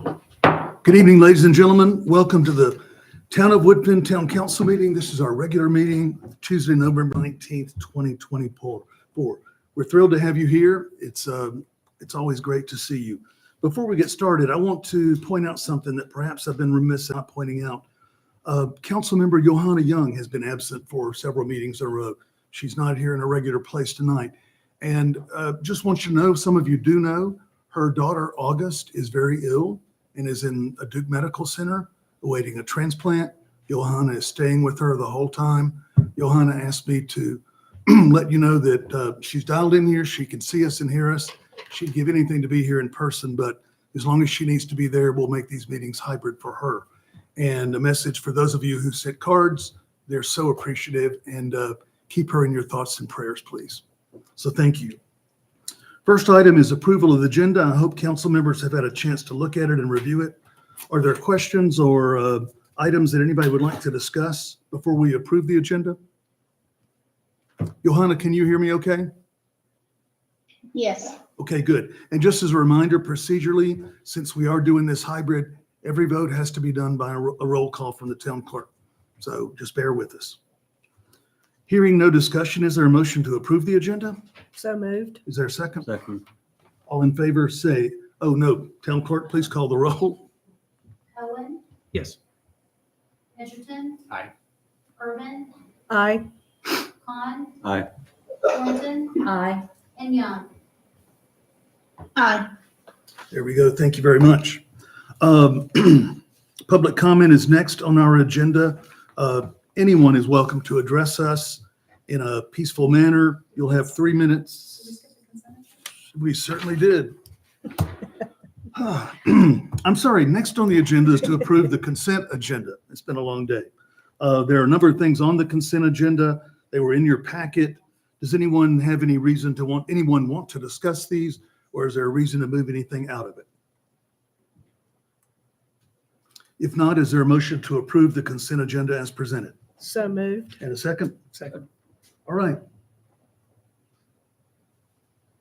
Good evening, ladies and gentlemen. Welcome to the Town of Woodfin Town Council meeting. This is our regular meeting, Tuesday, November 19th, 2024. We're thrilled to have you here. It's always great to see you. Before we get started, I want to point out something that perhaps I've been remiss in not pointing out. Councilmember Johanna Young has been absent for several meetings in a row. She's not here in a regular place tonight. And just want you to know, some of you do know, her daughter August is very ill and is in a Duke Medical Center awaiting a transplant. Johanna is staying with her the whole time. Johanna asked me to let you know that she's dialed in here. She can see us and hear us. She'd give anything to be here in person, but as long as she needs to be there, we'll make these meetings hybrid for her. And a message for those of you who sent cards, they're so appreciative, and keep her in your thoughts and prayers, please. So thank you. First item is approval of the agenda. I hope council members have had a chance to look at it and review it. Are there questions or items that anybody would like to discuss before we approve the agenda? Johanna, can you hear me okay? Yes. Okay, good. And just as a reminder, procedurally, since we are doing this hybrid, every vote has to be done by a roll call from the town clerk. So just bear with us. Hearing no discussion, is there a motion to approve the agenda? So moved. Is there a second? Second. All in favor say, oh no, town clerk, please call the roll. Cohen, Yes. Edgerton. Aye. Urban, Aye. Khan, Aye. Thornton, Aye. and Young. Aye. There we go. Thank you very much. Public comment is next on our agenda. Anyone is welcome to address us in a peaceful manner. You'll have 3 minutes. We certainly did. I'm sorry. Next on the agenda is to approve the consent agenda. It's been a long day. There are a number of things on the consent agenda. They were in your packet. Does anyone have any reason to want to discuss these, or is there a reason to move anything out of it? If not, is there a motion to approve the consent agenda as presented? So moved. And a second? Second. All right.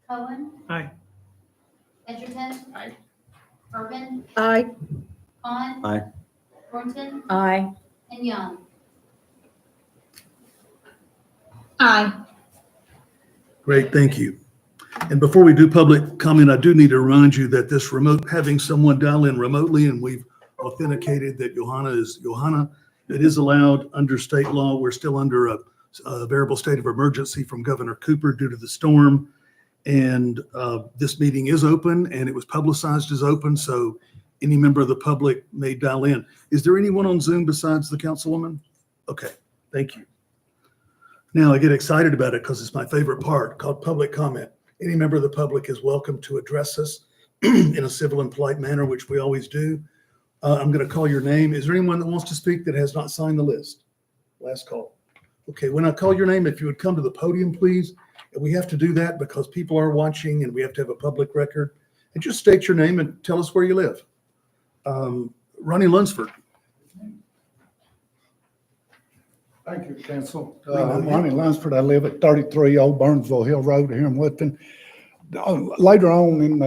Cohen. Aye. Edgerton. Aye. Urban, Aye. Khan. Aye. Thornton, Aye. and Young. Aye. Great, thank you. And before we do public comment, I do need to remind you that this having someone dial in remotely, and we've authenticated that Johanna is Johanna, it is allowed under state law. We're still under a variable state of emergency from Governor Cooper due to the storm. And this meeting is open, and it was publicized as open, so any member of the public may dial in. Is there anyone on Zoom besides the councilwoman? Okay, thank you. Now I get excited about it because it's my favorite part, called public comment. Any member of the public is welcome to address us in a civil and polite manner, which we always do. I'm going to call your name. Is there anyone that wants to speak that has not signed the list? Last call. Okay, when I call your name, if you would come to the podium, please. And we have to do that because people are watching and we have to have a public record. And just state your name and tell us where you live. Ronnie Lunsford. Thank you, Council. I'm Ronnie Lunsford. I live at 33 Old Burnsville Hill Road here in Woodfin. Later on in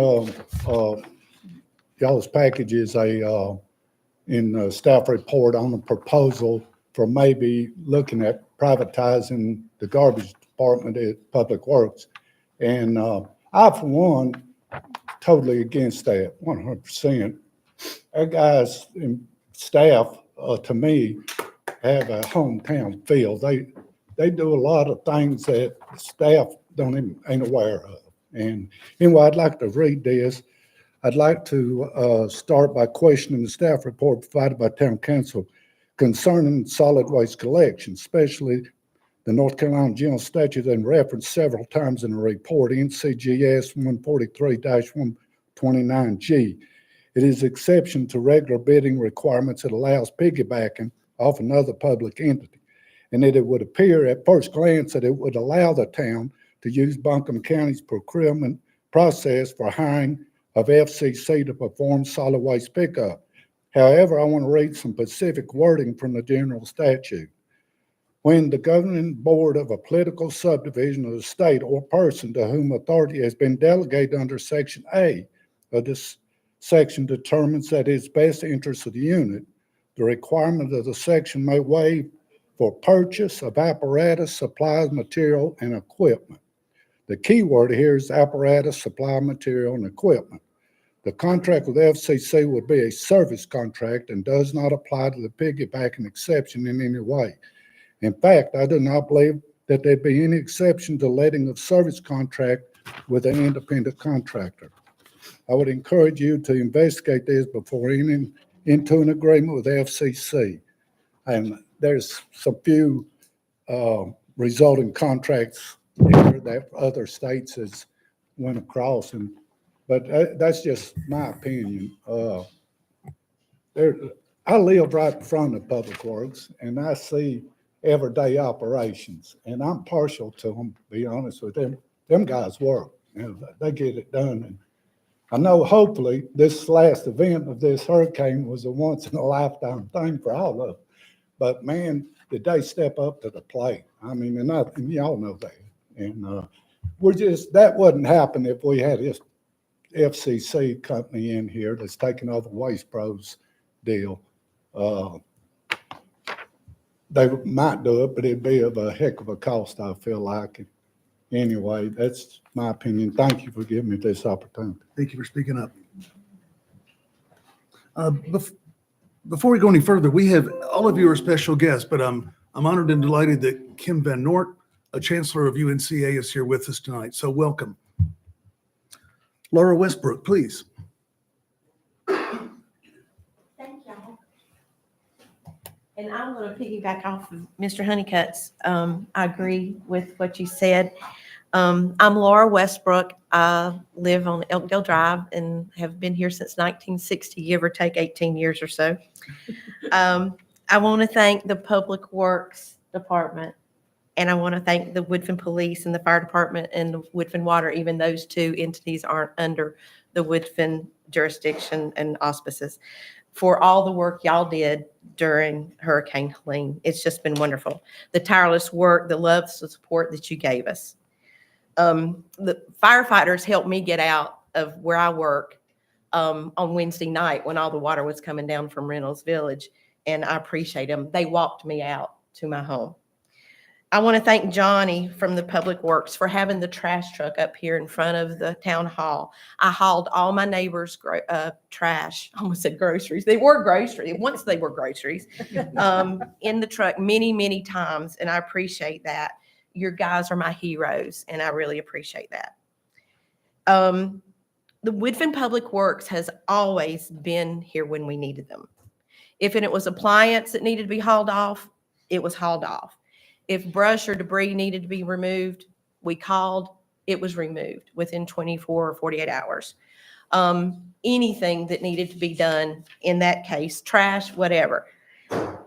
y'all's package is in staff report on the proposal for maybe looking at privatizing the garbage department at Public Works. And I, for one, totally against that, 100%. Our guys and staff, to me, have a hometown feel. They do a lot of things that the staff ain't aware of. And anyway, I'd like to read this. I'd like to start by questioning the staff report provided by Town Council concerning solid waste collection, especially the North Carolina General Statute and referenced several times in the report, NCGS 143-129G. It is exception to regular bidding requirements that allows piggybacking off another public entity, and that it would appear at first glance that it would allow the town to use Buncombe County's procurement process for hiring of FCC to perform solid waste pickup. However, I want to read some specific wording from the general statute. When the governing board of a political subdivision of the state or person to whom authority has been delegated under Section A of this section determines that it's best interest of the unit, the requirement of the section may waive for purchase of apparatus, supplies, material, and equipment. The key word here is apparatus, supply, material, and equipment. The contract with FCC would be a service contract and does not apply to the piggybacking exception in any way. In fact, I do not believe that there'd be any exception to letting of service contract with an independent contractor. I would encourage you to investigate this before entering into an agreement with FCC. And there's some few resulting contracts here that other states has went across, but that's just my opinion. I live right in front of Public Works, and I see everyday operations, and I'm partial to them, to be honest with them. Them guys work, they get it done. And I know hopefully this last event of this hurricane was a once in a lifetime thing for all of them. But man, did they step up to the plate. I mean, and y'all know that. And that wouldn't happen if we had this FCC company in here that's taking over Waste Pros deal. They might do it, but it'd be of a heck of a cost, I feel like. Anyway, that's my opinion. Thank you for giving me this opportunity. Thank you for speaking up. Before we go any further, we have, all of you are special guests, but I'm honored and delighted that Kim Van Noort, a chancellor of UNCA, is here with us tonight. So welcome. Laura Westbrook, please. Thank y'all. And I'm going to piggyback off of Mr. Honeycutt's. I agree with what you said. I'm Laura Westbrook. I live on Elkdale Drive and have been here since 1960, give or take 18 years or so. I want to thank the Public Works Department, and I want to thank the Woodfin Police and the Fire Department and the Woodfin Water, even those two entities aren't under the Woodfin jurisdiction and auspices, for all the work y'all did during Hurricane Helene. It's just been wonderful. The tireless work, the love, the support that you gave us. The firefighters helped me get out of where I work on Wednesday night when all the water was coming down from Reynolds Village, and I appreciate them. They walked me out to my home. I want to thank Johnny from the Public Works for having the trash truck up here in front of the town hall. I hauled all my neighbors' trash. I almost said groceries. They were groceries. Once they were groceries in the truck many, many times, and I appreciate that. Your guys are my heroes, and I really appreciate that. The Woodfin Public Works has always been here when we needed them. If it was appliance that needed to be hauled off, it was hauled off. If brush or debris needed to be removed, we called, it was removed within 24 or 48 hours. Anything that needed to be done in that case, trash, whatever.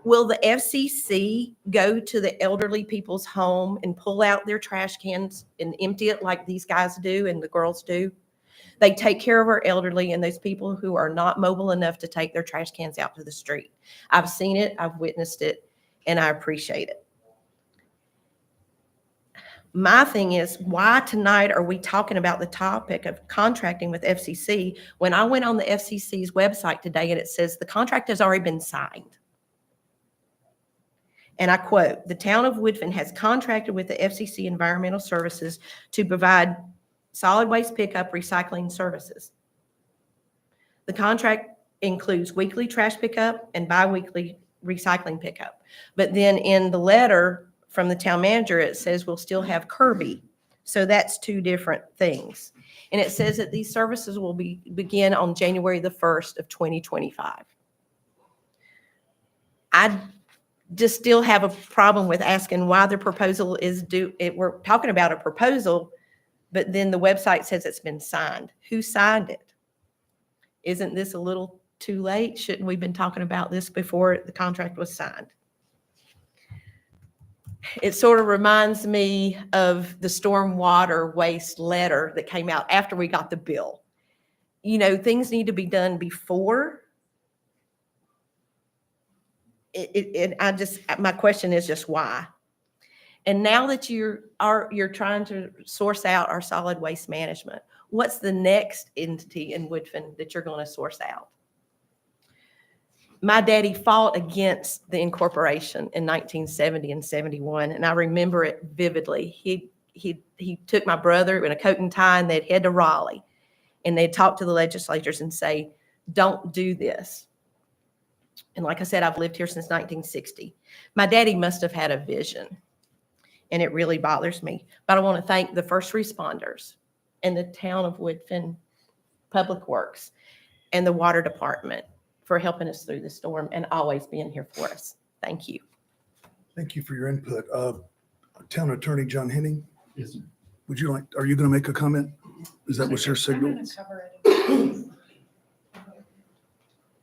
Will the FCC go to the elderly people's home and pull out their trash cans and empty it like these guys do and the girls do? They take care of our elderly and those people who are not mobile enough to take their trash cans out to the street. I've seen it, I've witnessed it, and I appreciate it. My thing is, why tonight are we talking about the topic of contracting with FCC when I went on the FCC's website today and it says the contract has already been signed? And I quote, the town of Woodfin has contracted with the FCC Environmental Services to provide solid waste pickup recycling services. The contract includes weekly trash pickup and biweekly recycling pickup. But then in the letter from the town manager, it says we'll still have Kirby. So that's two different things. And it says that these services will begin on January the 1st of 2025. I just still have a problem with asking why the proposal is due. We're talking about a proposal, but then the website says it's been signed. Who signed it? Isn't this a little too late? Shouldn't we have been talking about this before the contract was signed? It sort of reminds me of the stormwater waste letter that came out after we got the bill. You know, things need to be done before. My question is just why? And now that you're trying to source out our solid waste management, what's the next entity in Woodfin that you're going to source out? My daddy fought against the incorporation in 1970 and 71, and I remember it vividly. He took my brother in a coat and tie, and they'd head to Raleigh, and they'd talk to the legislators and say, don't do this. And like I said, I've lived here since 1960. My daddy must have had a vision, and it really bothers me. But I want to thank the first responders and the town of Woodfin Public Works and the water department for helping us through the storm and always being here for us. Thank you. Thank you for your input. Town Attorney John Henning, Yes, sir. are you going to make a comment? Is that what's your signal?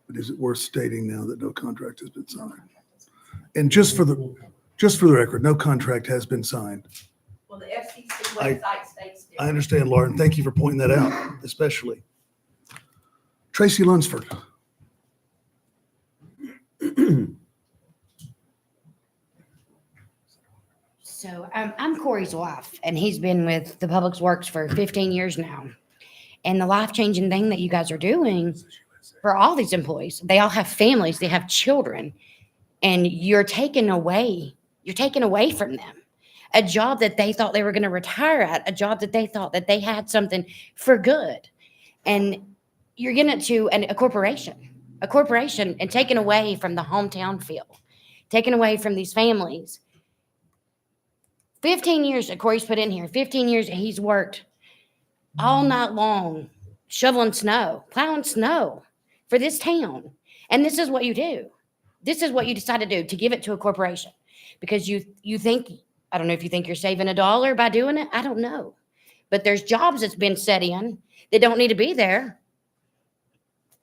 But is it worth stating now that no contract has been signed? And just for the record, no contract has been signed. Well, the FCC I- website states I understand, Lauren. Thank you for pointing that out, especially. Tracy Lunsford. So I'm Corey's wife, and he's been with the Public Works for 15 years now. And the life-changing thing that you guys are doing for all these employees, they all have families, they have children, and you're taking away from them a job that they thought they were going to retire at, a job that they thought that they had something for good. And you're getting it to a corporation, and taking away from the hometown feel, taking away from these families. 15 years that Corey's put in here, 15 years that he's worked all night long, shoveling snow, plowing snow for this town. And this is what you do. This is what you decide to do, to give it to a corporation. Because you think, I don't know if you think you're saving $1 by doing it. I don't know. But there's jobs that's been set in that don't need to be there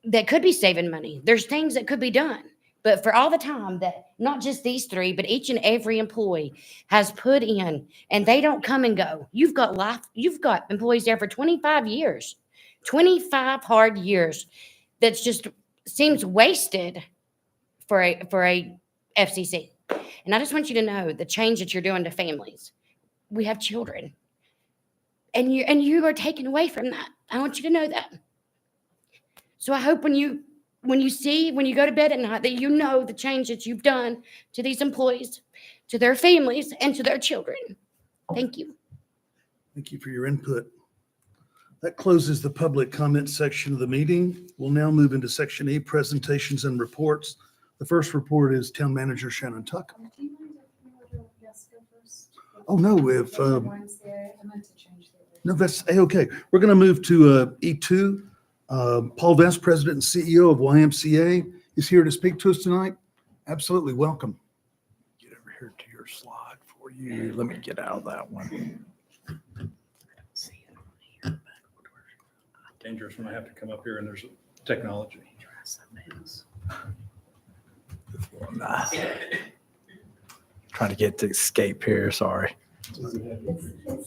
that could be saving money. There's things that could be done. But for all the time that not just these three, but each and every employee has put in, and they don't come and go. You've got employees there for 25 years, 25 hard years. That's just seems wasted for a FCC. And I just want you to know the change that you're doing to families. We have children, and you are taken away from that. I want you to know that. So I hope when you go to bed at night, that you know the change that you've done to these employees, to their families, and to their children. Thank you. Thank you for your input. That closes the public comment section of the meeting. We'll now move into section E, presentations and reports. The first report is Town Manager Shannon Tuck. Do you mind if we order guests go first? Oh, no, if, I meant to change the. no, that's A-okay. We're going to move to E2. Paul Vest, President and CEO of YMCA, is here to speak to us tonight. Absolutely, welcome. Get over here to your slide for you. Let me get out of that one. Dangerous when I have to come up here and there's technology. Trying to get to escape here, sorry. It's embedded for you.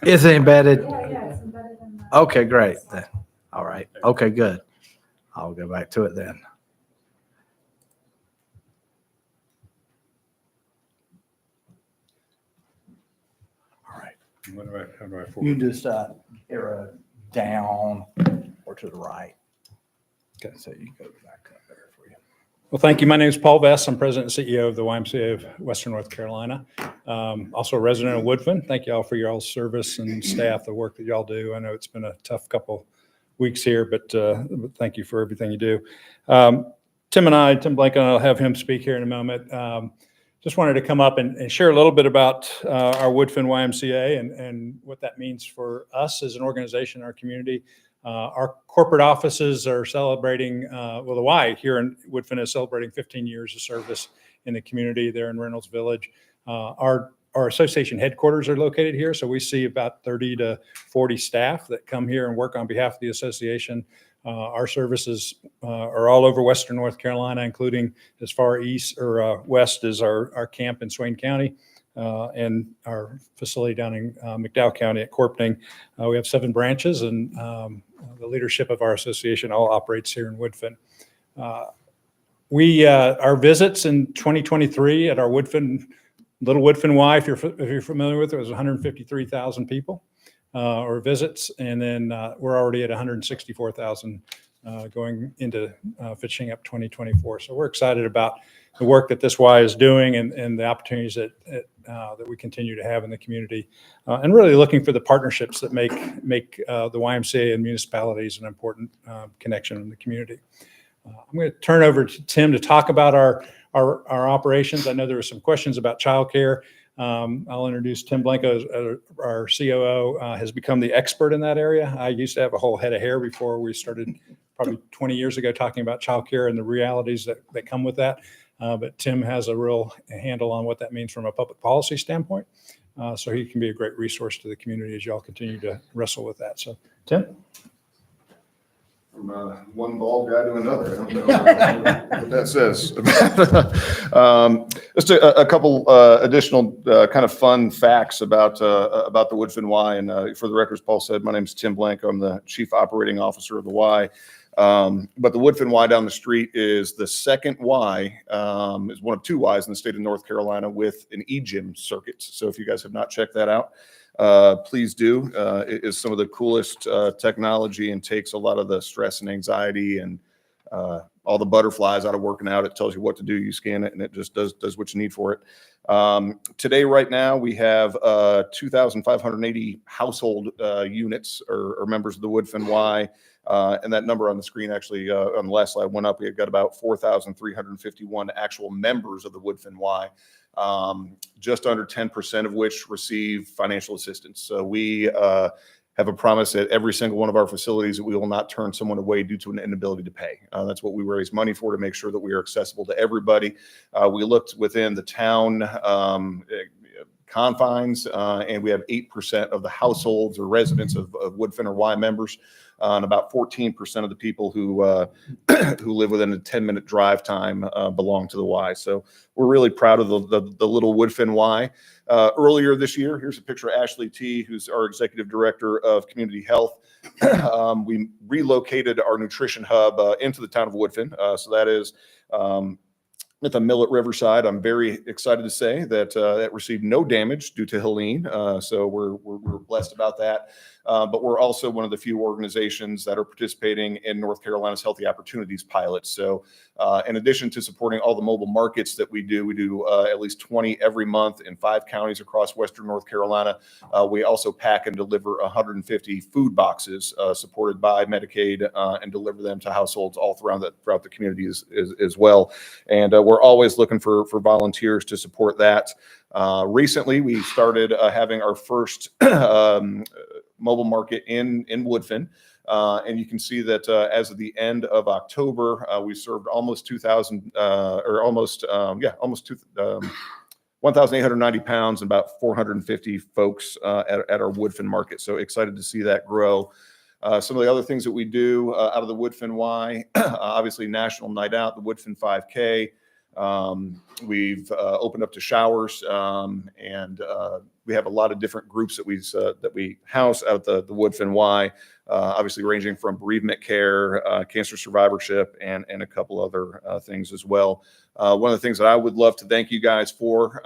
Is it embedded? Yeah, it's embedded in the. Okay, great. Then. All right. Okay, good. I'll go back to it then. All right. How do I You forward? just arrow down or to the right. Okay. So you go back up there for you. Well, thank you. My name is Paul Vest. I'm President and CEO of the YMCA of Western North Carolina. Also a resident of Woodfin. Thank you all for your all's service and staff, the work that y'all do. I know it's been a tough couple weeks here, but thank you for everything you do. Tim Blank, and I'll have him speak here in a moment. Just wanted to come up and share a little bit about our Woodfin YMCA and what that means for us as an organization, our community. Our corporate offices are celebrating, well, the Y here in Woodfin is celebrating 15 years of service in the community there in Reynolds Village. Our association headquarters are located here, so we see about 30 to 40 staff that come here and work on behalf of the association. Our services are all over Western North Carolina, including as far east or west as our camp in Swain County and our facility down in McDowell County at Corpning. We have 7 branches, and the leadership of our association all operates here in Woodfin. Our visits in 2023 at our Little Woodfin Y, if you're familiar with it, was 153,000 people. or visits. And then we're already at 164,000 going into finishing up 2024. So we're excited about the work that this Y is doing and the opportunities that we continue to have in the community, and really looking for the partnerships that make the YMCA and municipalities an important connection in the community. I'm going to turn over to Tim to talk about our operations. I know there were some questions about childcare. I'll introduce Tim Blanco, our COO, has become the expert in that area. I used to have a whole head of hair before we started probably 20 years ago talking about childcare and the realities that come with that. But Tim has a real handle on what that means from a public policy standpoint. So he can be a great resource to the community as y'all continue to wrestle with that. So Tim? From one bald guy to another. I don't know what that says. Just a couple additional kind of fun facts about the Woodfin Y. And for the record, as Paul said, my name is Tim Blanco. I'm the Chief Operating Officer of the Y. But the Woodfin Y down the street is the second Y, is one of two Ys in the state of North Carolina with an e-gym circuit. So if you guys have not checked that out, please do. It is some of the coolest technology and takes a lot of the stress and anxiety and all the butterflies out of working out. It tells you what to do. You scan it and it just does what you need for it. Today, right now, we have 2,580 household units or members of the Woodfin Y. And that number on the screen actually on the last slide went up. We got about 4,351 actual members of the Woodfin Y. Just under 10% of which receive financial assistance. So we have a promise at every single one of our facilities that we will not turn someone away due to an inability to pay. That's what we raise money for, to make sure that we are accessible to everybody. We looked within the town confines, and we have 8% of the households or residents of Woodfin or Y members, and about 14% of the people who who live within a 10-minute drive time belong to the Y. So we're really proud of the little Woodfin Y. Earlier this year, here's a picture of Ashley T., who's our Executive Director of Community Health. We relocated our nutrition hub into the town of Woodfin. So that is at the mill at Riverside. I'm very excited to say that that received no damage due to Helene. So we're blessed about that. But we're also one of the few organizations that are participating in North Carolina's Healthy Opportunities pilot. So in addition to supporting all the mobile markets that we do at least 20 every month in 5 counties across Western North Carolina. We also pack and deliver 150 food boxes supported by Medicaid and deliver them to households all throughout the community as well. And we're always looking for volunteers to support that. Recently, we started having our first mobile market in Woodfin. And you can see that as of the end of October, we served almost 2,000 or almost 1,890 pounds and about 450 folks at our Woodfin market. So excited to see that grow. Some of the other things that we do out of the Woodfin Y, obviously National Night Out, the Woodfin 5K. We've opened up to showers, and we have a lot of different groups that we house out at the Woodfin Y, obviously ranging from bereavement care, cancer survivorship, and a couple other things as well. One of the things that I would love to thank you guys for,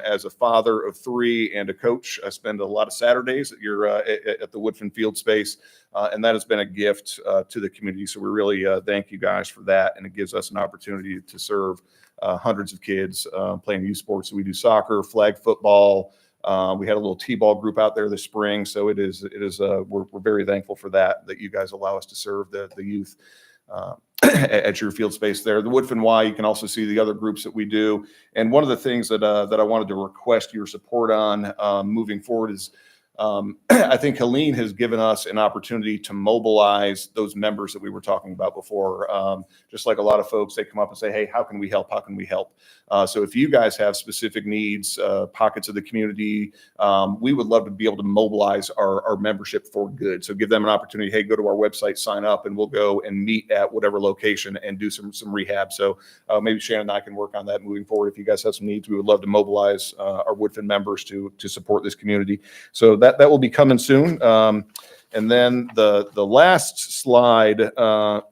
as a father of 3 and a coach, I spend a lot of Saturdays at the Woodfin field space, and that has been a gift to the community. So we really thank you guys for that, and it gives us an opportunity to serve hundreds of kids playing youth sports. So we do soccer, flag football. We had a little t-ball group out there this spring. So we're very thankful for that you guys allow us to serve the youth at your field space there. The Woodfin Y, you can also see the other groups that we do. And one of the things that I wanted to request your support on moving forward is I think Helene has given us an opportunity to mobilize those members that we were talking about before. Just like a lot of folks, they come up and say, hey, how can we help? How can we help? So if you guys have specific needs, pockets of the community, we would love to be able to mobilize our membership for good. So give them an opportunity. Hey, go to our website, sign up, and we'll go and meet at whatever location and do some rehab. So maybe Shannon and I can work on that moving forward. If you guys have some needs, we would love to mobilize our Woodfin members to support this community. So that will be coming soon. And then the last slide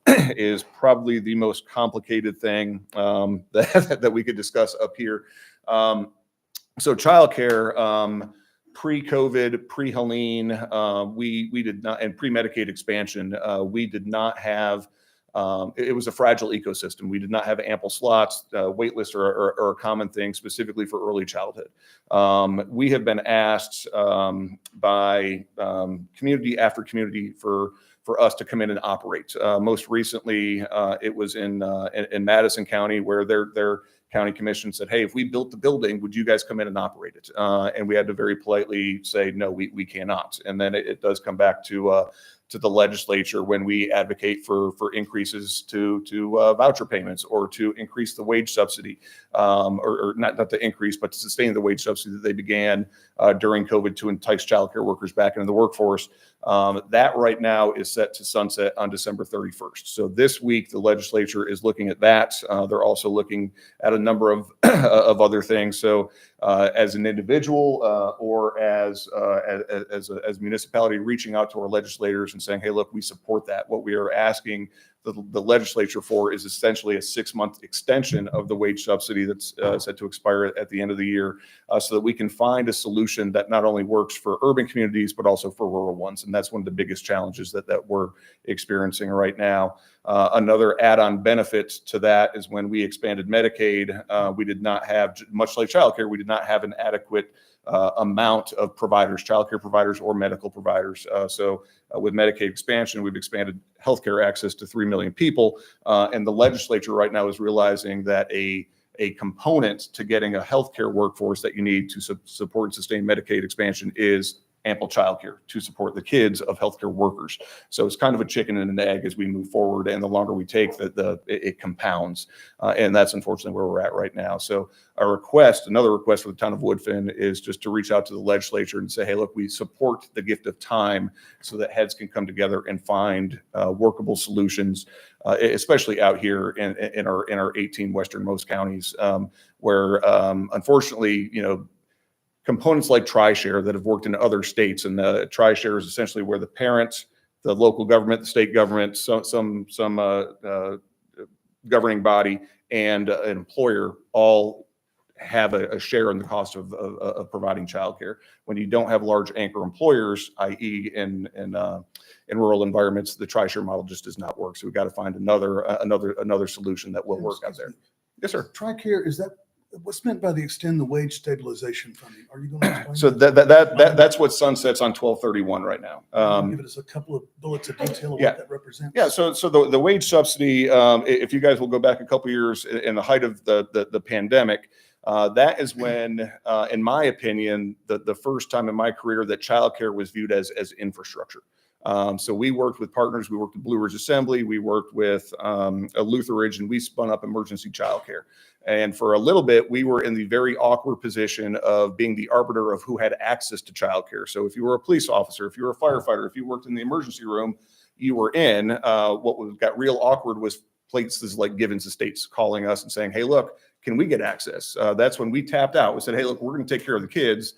is probably the most complicated thing that we could discuss up here. So childcare, pre-COVID, pre-Helene, we did not, and pre-Medicaid expansion, we did not have, it was a fragile ecosystem. We did not have ample slots. Wait lists are a common thing, specifically for early childhood. We have been asked by community after community for us to come in and operate. Most recently, it was in Madison County, where their county commission said, hey, if we built the building, would you guys come in and operate it? And we had to very politely say, no, we cannot. And then it does come back to the legislature when we advocate for increases to voucher payments, or to increase the wage subsidy, or not to increase, but to sustain the wage subsidy that they began during COVID to entice childcare workers back into the workforce. That right now is set to sunset on December 31st. So this week, the legislature is looking at that. They're also looking at a number of of other things. So as an individual or as a municipality, reaching out to our legislators and saying, hey, look, we support that. What we are asking the legislature for is essentially a 6-month extension of the wage subsidy that's set to expire at the end of the year, so that we can find a solution that not only works for urban communities, but also for rural ones. And that's one of the biggest challenges that we're experiencing right now. Another add-on benefit to that is when we expanded Medicaid, we did not have, much like childcare, we did not have an adequate amount of providers, childcare providers or medical providers. So with Medicaid expansion, we've expanded healthcare access to 3 million people. And the legislature right now is realizing that a component to getting a healthcare workforce that you need to support and sustain Medicaid expansion is ample childcare to support the kids of healthcare workers. So it's kind of a chicken and an egg as we move forward, and the longer we take, it compounds, and that's unfortunately where we're at right now. So another request for the town of Woodfin is just to reach out to the legislature and say, hey, look, we support the gift of time so that heads can come together and find workable solutions, especially out here in our 18 westernmost counties, where unfortunately, components like TriShare that have worked in other states, and TriShare is essentially where the parents, the local government, the state government, some governing body, and an employer all have a share in the cost of providing childcare. When you don't have large anchor employers, i.e., in rural environments, the TriShare model just does not work. So we've got to find another solution that will work out there. Yes, sir. TRICARE, is that what's meant by the extend the wage stabilization funding? Are you going to explain? So that's what sunsets on 12/31 right now. Give us a couple of bullets of detail of Yeah. what that represents. Yeah, so the wage subsidy, if you guys will go back a couple years in the height of the pandemic, that is when, in my opinion, the first time in my career that childcare was viewed as infrastructure. So we worked with partners. We worked with Blue Ridge Assembly. We worked with Luther Ridge, and we spun up emergency childcare. And for a little bit, we were in the very awkward position of being the arbiter of who had access to childcare. So if you were a police officer, if you were a firefighter, if you worked in the emergency room, you were in. What got real awkward was places like Givens Estates calling us and saying, hey, look, can we get access? That's when we tapped out. We said, hey, look, we're going to take care of the kids.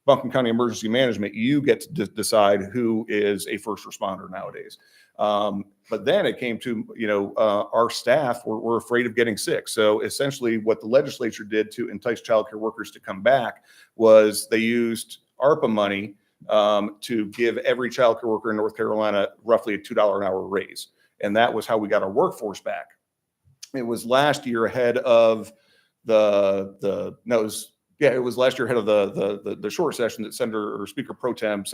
Buncombe County Emergency Management, you get to decide who is a first responder nowadays. But then it came to, our staff were afraid of getting sick. So essentially what the legislature did to entice childcare workers to come back was they used ARPA money to give every childcare worker in North Carolina roughly a $2 an hour raise. And that was how we got our workforce back. It was last year ahead of it was last year ahead of the short session that Senator Pro Tem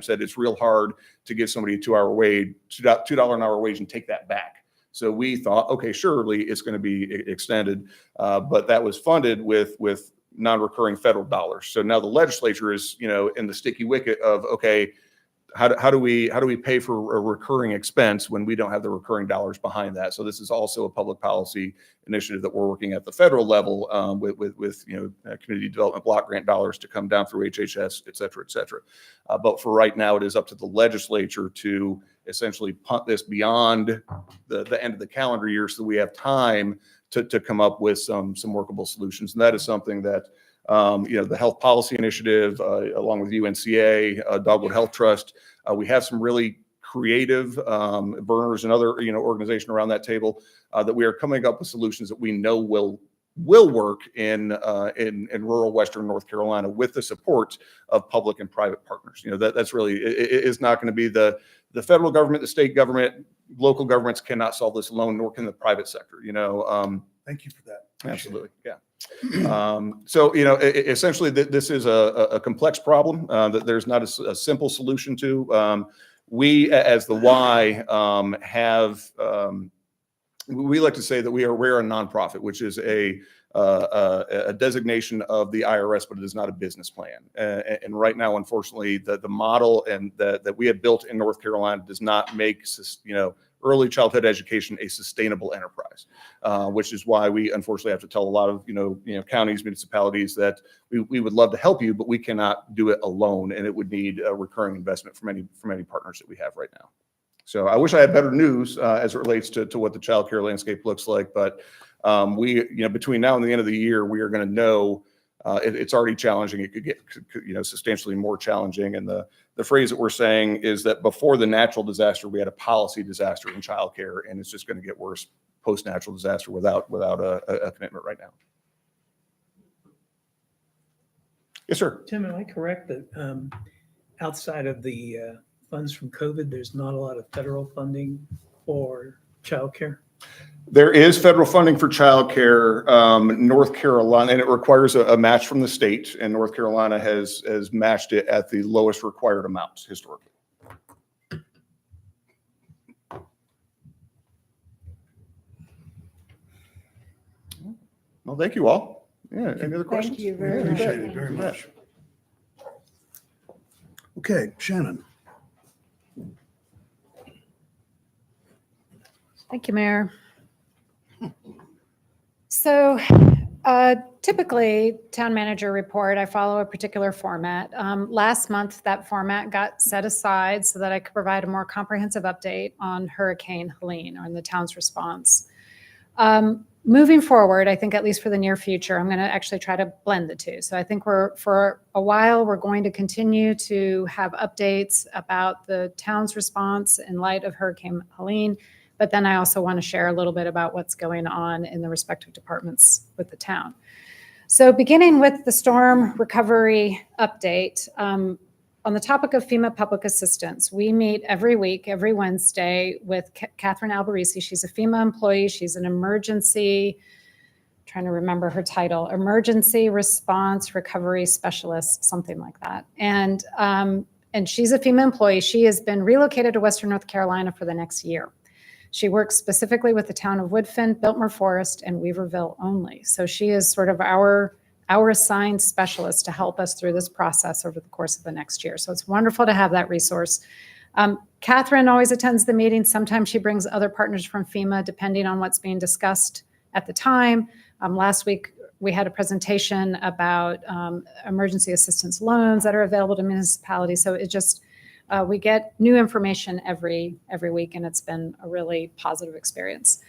said it's real hard to give somebody a $2 an hour wage and take that back. So we thought, okay, surely it's going to be extended, but that was funded with non-recurring federal dollars. So now the legislature is, in the sticky wicket of, okay, how do we pay for a recurring expense when we don't have the recurring dollars behind that? So this is also a public policy initiative that we're working at the federal level with community development block grant dollars to come down through HHS, et cetera, et cetera. But for right now, it is up to the legislature to essentially punt this beyond the end of the calendar year, so we have time to come up with some workable solutions. And that is something that the Health Policy Initiative, along with UNCA, Dogwood Health Trust, we have some really creative burners and other organization around that table that we are coming up with solutions that we know will will work in rural Western North Carolina with the support of public and private partners. That's really, it is not going to be the federal government, the state government, local governments cannot solve this alone, nor can the private sector. Thank you for that. Appreciate Absolutely. Yeah. So, essentially this is a complex problem that there's not a simple solution to. We as the Y we like to say that we're a nonprofit, which is a designation of the IRS, but it is not a business plan. And right now, unfortunately, the model and that we have built in North Carolina does not make early childhood education a sustainable enterprise, which is why we unfortunately have to tell a lot of counties, municipalities that we would love to help you, but we cannot do it alone, and it would need a recurring investment from any partners that we have right now. So I wish I had better news as it relates to what the child care landscape looks like, but between now and the end of the year, we are going to know it's already challenging. It could get substantially more challenging. And the phrase that we're saying is that before the natural disaster, we had a policy disaster in child care, and it's just going to get worse post natural disaster without a commitment right now. Yes, sir. Tim, am I correct that outside of the funds from COVID, there's not a lot of federal funding for childcare? There is federal funding for childcare, North Carolina, and it requires a match from the state, and North Carolina has matched it at the lowest required amount historically. Well, thank you all. Yeah, any other questions? Thank you very much. Appreciate it very much. Okay, Shannon. Thank you, Mayor. So typically, town manager report, I follow a particular format. Last month, that format got set aside so that I could provide a more comprehensive update on Hurricane Helene or in the town's response. Moving forward, I think at least for the near future, I'm going to actually try to blend the two. So I think for a while, we're going to continue to have updates about the town's response in light of Hurricane Helene. But then I also want to share a little bit about what's going on in the respective departments with the town. So beginning with the storm recovery update, on the topic of FEMA public assistance, we meet every week, every Wednesday with Catherine Albarisi. She's a FEMA employee. She's an emergency, trying to remember her title, emergency response recovery specialist, something like that. And she's a FEMA employee. She has been relocated to Western North Carolina for the next year. She works specifically with the town of Woodfin, Biltmore Forest, and Weaverville only. So she is sort of our assigned specialist to help us through this process over the course of the next year. So it's wonderful to have that resource. Catherine always attends the meetings. Sometimes she brings other partners from FEMA, depending on what's being discussed at the time. Last week, we had a presentation about emergency assistance loans that are available to municipalities. So it just, we get new information every week, and it's been a really positive experience.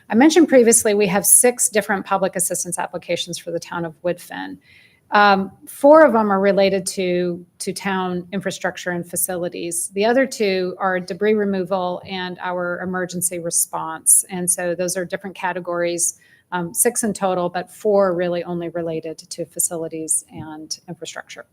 I mentioned previously we have 6 different public assistance applications for the town of Woodfin. 4 of them are related to town infrastructure and facilities. The other 2 are debris removal and our emergency response. And so those are different categories, 6 in total, but 4 really only related to facilities and infrastructure.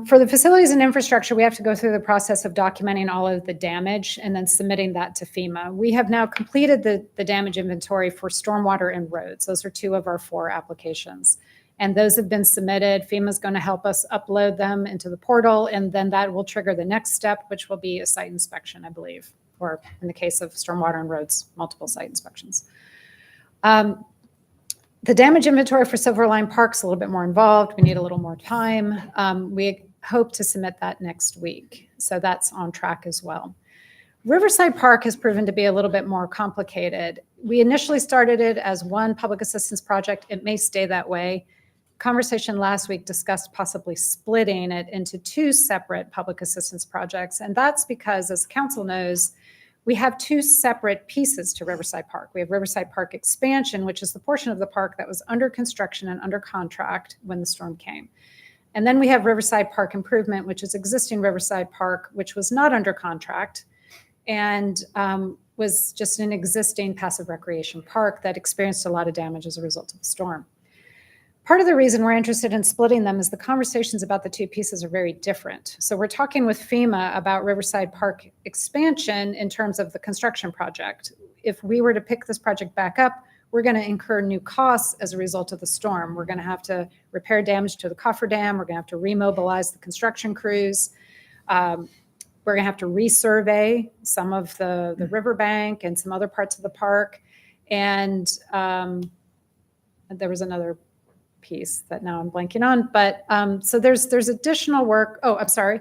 For the facilities and infrastructure, we have to go through the process of documenting all of the damage and then submitting that to FEMA. We have now completed the damage inventory for stormwater and roads. Those are 2 of our 4 applications. And those have been submitted. FEMA is going to help us upload them into the portal, and then that will trigger the next step, which will be a site inspection, I believe, or in the case of stormwater and roads, multiple site inspections. The damage inventory for Silverline Park is a little bit more involved. We need a little more time. We hope to submit that next week. So that's on track as well. Riverside Park has proven to be a little bit more complicated. We initially started it as one public assistance project. It may stay that way. Conversation last week discussed possibly splitting it into 2 separate public assistance projects. And that's because, as council knows, we have 2 separate pieces to Riverside Park. We have Riverside Park Expansion, which is the portion of the park that was under construction and under contract when the storm came. And then we have Riverside Park Improvement, which is existing Riverside Park, which was not under contract. And was just an existing passive recreation park that experienced a lot of damage as a result of the storm. Part of the reason we're interested in splitting them is the conversations about the two pieces are very different. So we're talking with FEMA about Riverside Park expansion in terms of the construction project. If we were to pick this project back up, we're going to incur new costs as a result of the storm. We're going to have to repair damage to the cofferdam. We're going to have to remobilize the construction crews. We're going to have to resurvey some of the riverbank and some other parts of the park. And there was another piece that now I'm blanking on, but so there's additional work. Oh, I'm sorry.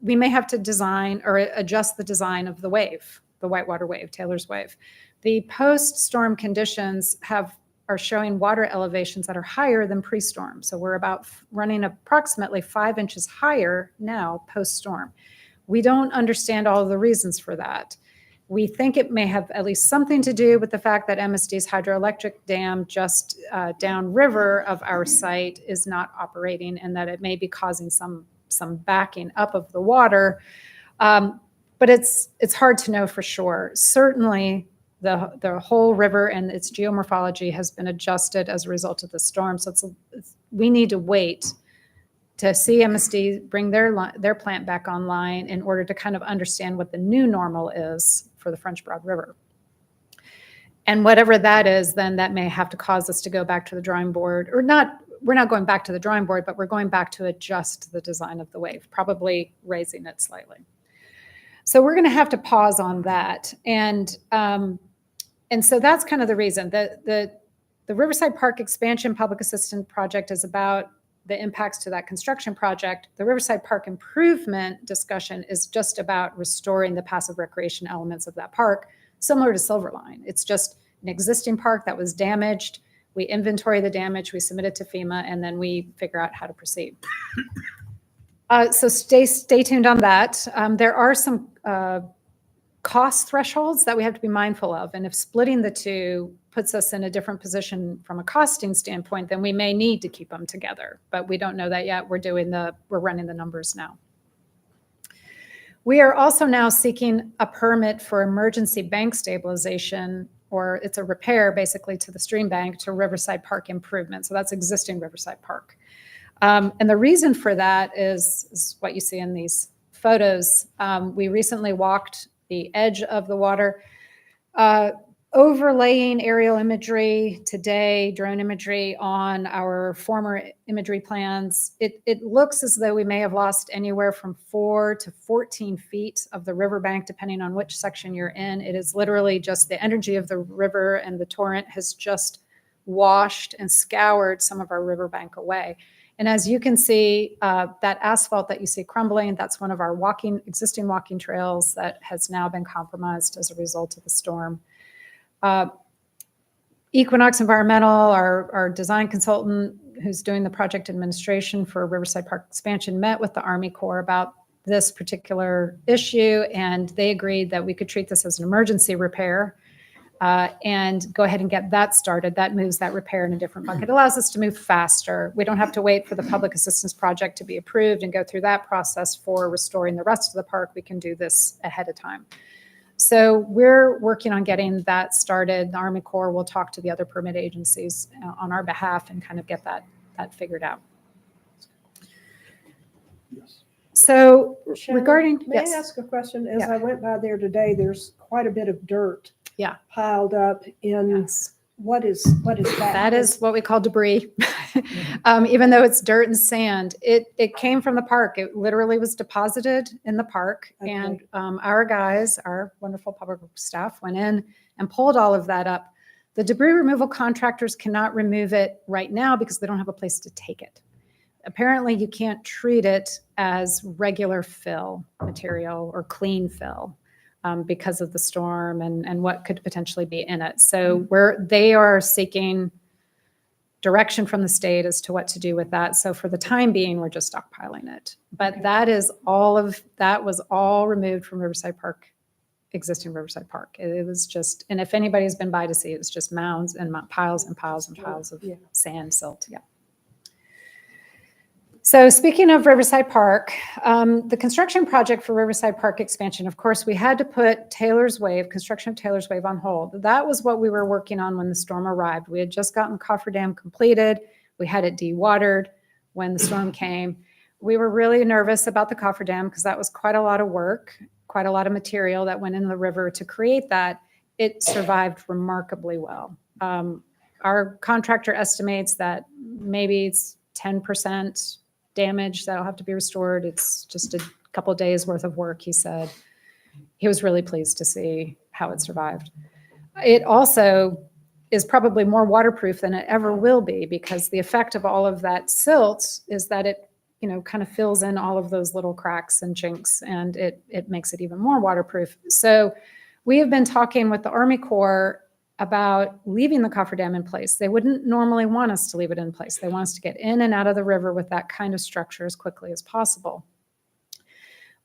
We may have to design or adjust the design of the wave, the whitewater wave, Taylor's wave. The post-storm conditions are showing water elevations that are higher than pre-storm. So we're about running approximately 5 inches higher now post-storm. We don't understand all of the reasons for that. We think it may have at least something to do with the fact that MSD's hydroelectric dam just downriver of our site is not operating, and that it may be causing some backing up of the water. But it's hard to know for sure. Certainly, the whole river and its geomorphology has been adjusted as a result of the storm. So we need to wait to see MSD bring their plant back online in order to kind of understand what the new normal is for the French Broad River. And whatever that is, then that may have to cause us to go back to the drawing board, or not. We're not going back to the drawing board, but we're going back to adjust the design of the wave, probably raising it slightly. So we're going to have to pause on that. And so that's kind of the reason. The Riverside Park Expansion Public Assistance Project is about the impacts to that construction project. The Riverside Park Improvement discussion is just about restoring the passive recreation elements of that park, similar to Silverline. It's just an existing park that was damaged. We inventory the damage, we submit it to FEMA, and then we figure out how to proceed. So stay tuned on that. There are some cost thresholds that we have to be mindful of. And if splitting the two puts us in a different position from a costing standpoint, then we may need to keep them together. But we don't know that yet. We're running the numbers now. We are also now seeking a permit for emergency bank stabilization, or it's a repair basically to the stream bank to Riverside Park improvement. So that's existing Riverside Park. And the reason for that is what you see in these photos. We recently walked the edge of the water, overlaying aerial imagery today, drone imagery on our former imagery plans. It looks as though we may have lost anywhere from 4 to 14 feet of the riverbank, depending on which section you're in. It is literally just the energy of the river, and the torrent has just washed and scoured some of our riverbank away. And as you can see, that asphalt that you see crumbling, that's one of our existing walking trails that has now been compromised as a result of the storm. Equinox Environmental, our design consultant who's doing the project administration for Riverside Park expansion, met with the Army Corps about this particular issue, and they agreed that we could treat this as an emergency repair and go ahead and get that started. That moves that repair in a different bucket. It allows us to move faster. We don't have to wait for the public assistance project to be approved and go through that process for restoring the rest of the park. We can do this ahead of time. So we're working on getting that started. The Army Corps will talk to the other permit agencies on our behalf and kind of get that figured out. Yes. So Shannon, regarding, May yes. I ask a question? As Yeah. I went by there today, there's quite a bit of dirt Yeah. piled up in, Yes. what is that? That is what we call debris. Even though it's dirt and sand, it came from the park. It literally was deposited in the park. Okay. And our guys, our wonderful public works staff, went in and pulled all of that up. The debris removal contractors cannot remove it right now because they don't have a place to take it. Apparently, you can't treat it as regular fill material or clean fill. Because of the storm and what could potentially be in it. So they are seeking direction from the state as to what to do with that. So for the time being, we're just stockpiling it. But Okay. that was all removed from Riverside Park, existing Riverside Park. It was just, and if anybody's been by to see, it's just mounds and piles and piles and piles of Yeah. sand, silt. Yeah. So speaking of Riverside Park, the construction project for Riverside Park expansion, of course, we had to put Taylor's Wave, construction of Taylor's Wave on hold. That was what we were working on when the storm arrived. We had just gotten Cofferdam completed. We had it dewatered when the storm came. We were really nervous about the Cofferdam because that was quite a lot of work, quite a lot of material that went in the river to create that. It survived remarkably well. Our contractor estimates that maybe it's 10% damage that'll have to be restored. It's just a couple days worth of work, he said. He was really pleased to see how it survived. It also is probably more waterproof than it ever will be because the effect of all of that silt is that it, kind of fills in all of those little cracks and chinks, and it makes it even more waterproof. So we have been talking with the Army Corps about leaving the cofferdam in place. They wouldn't normally want us to leave it in place. They want us to get in and out of the river with that kind of structure as quickly as possible.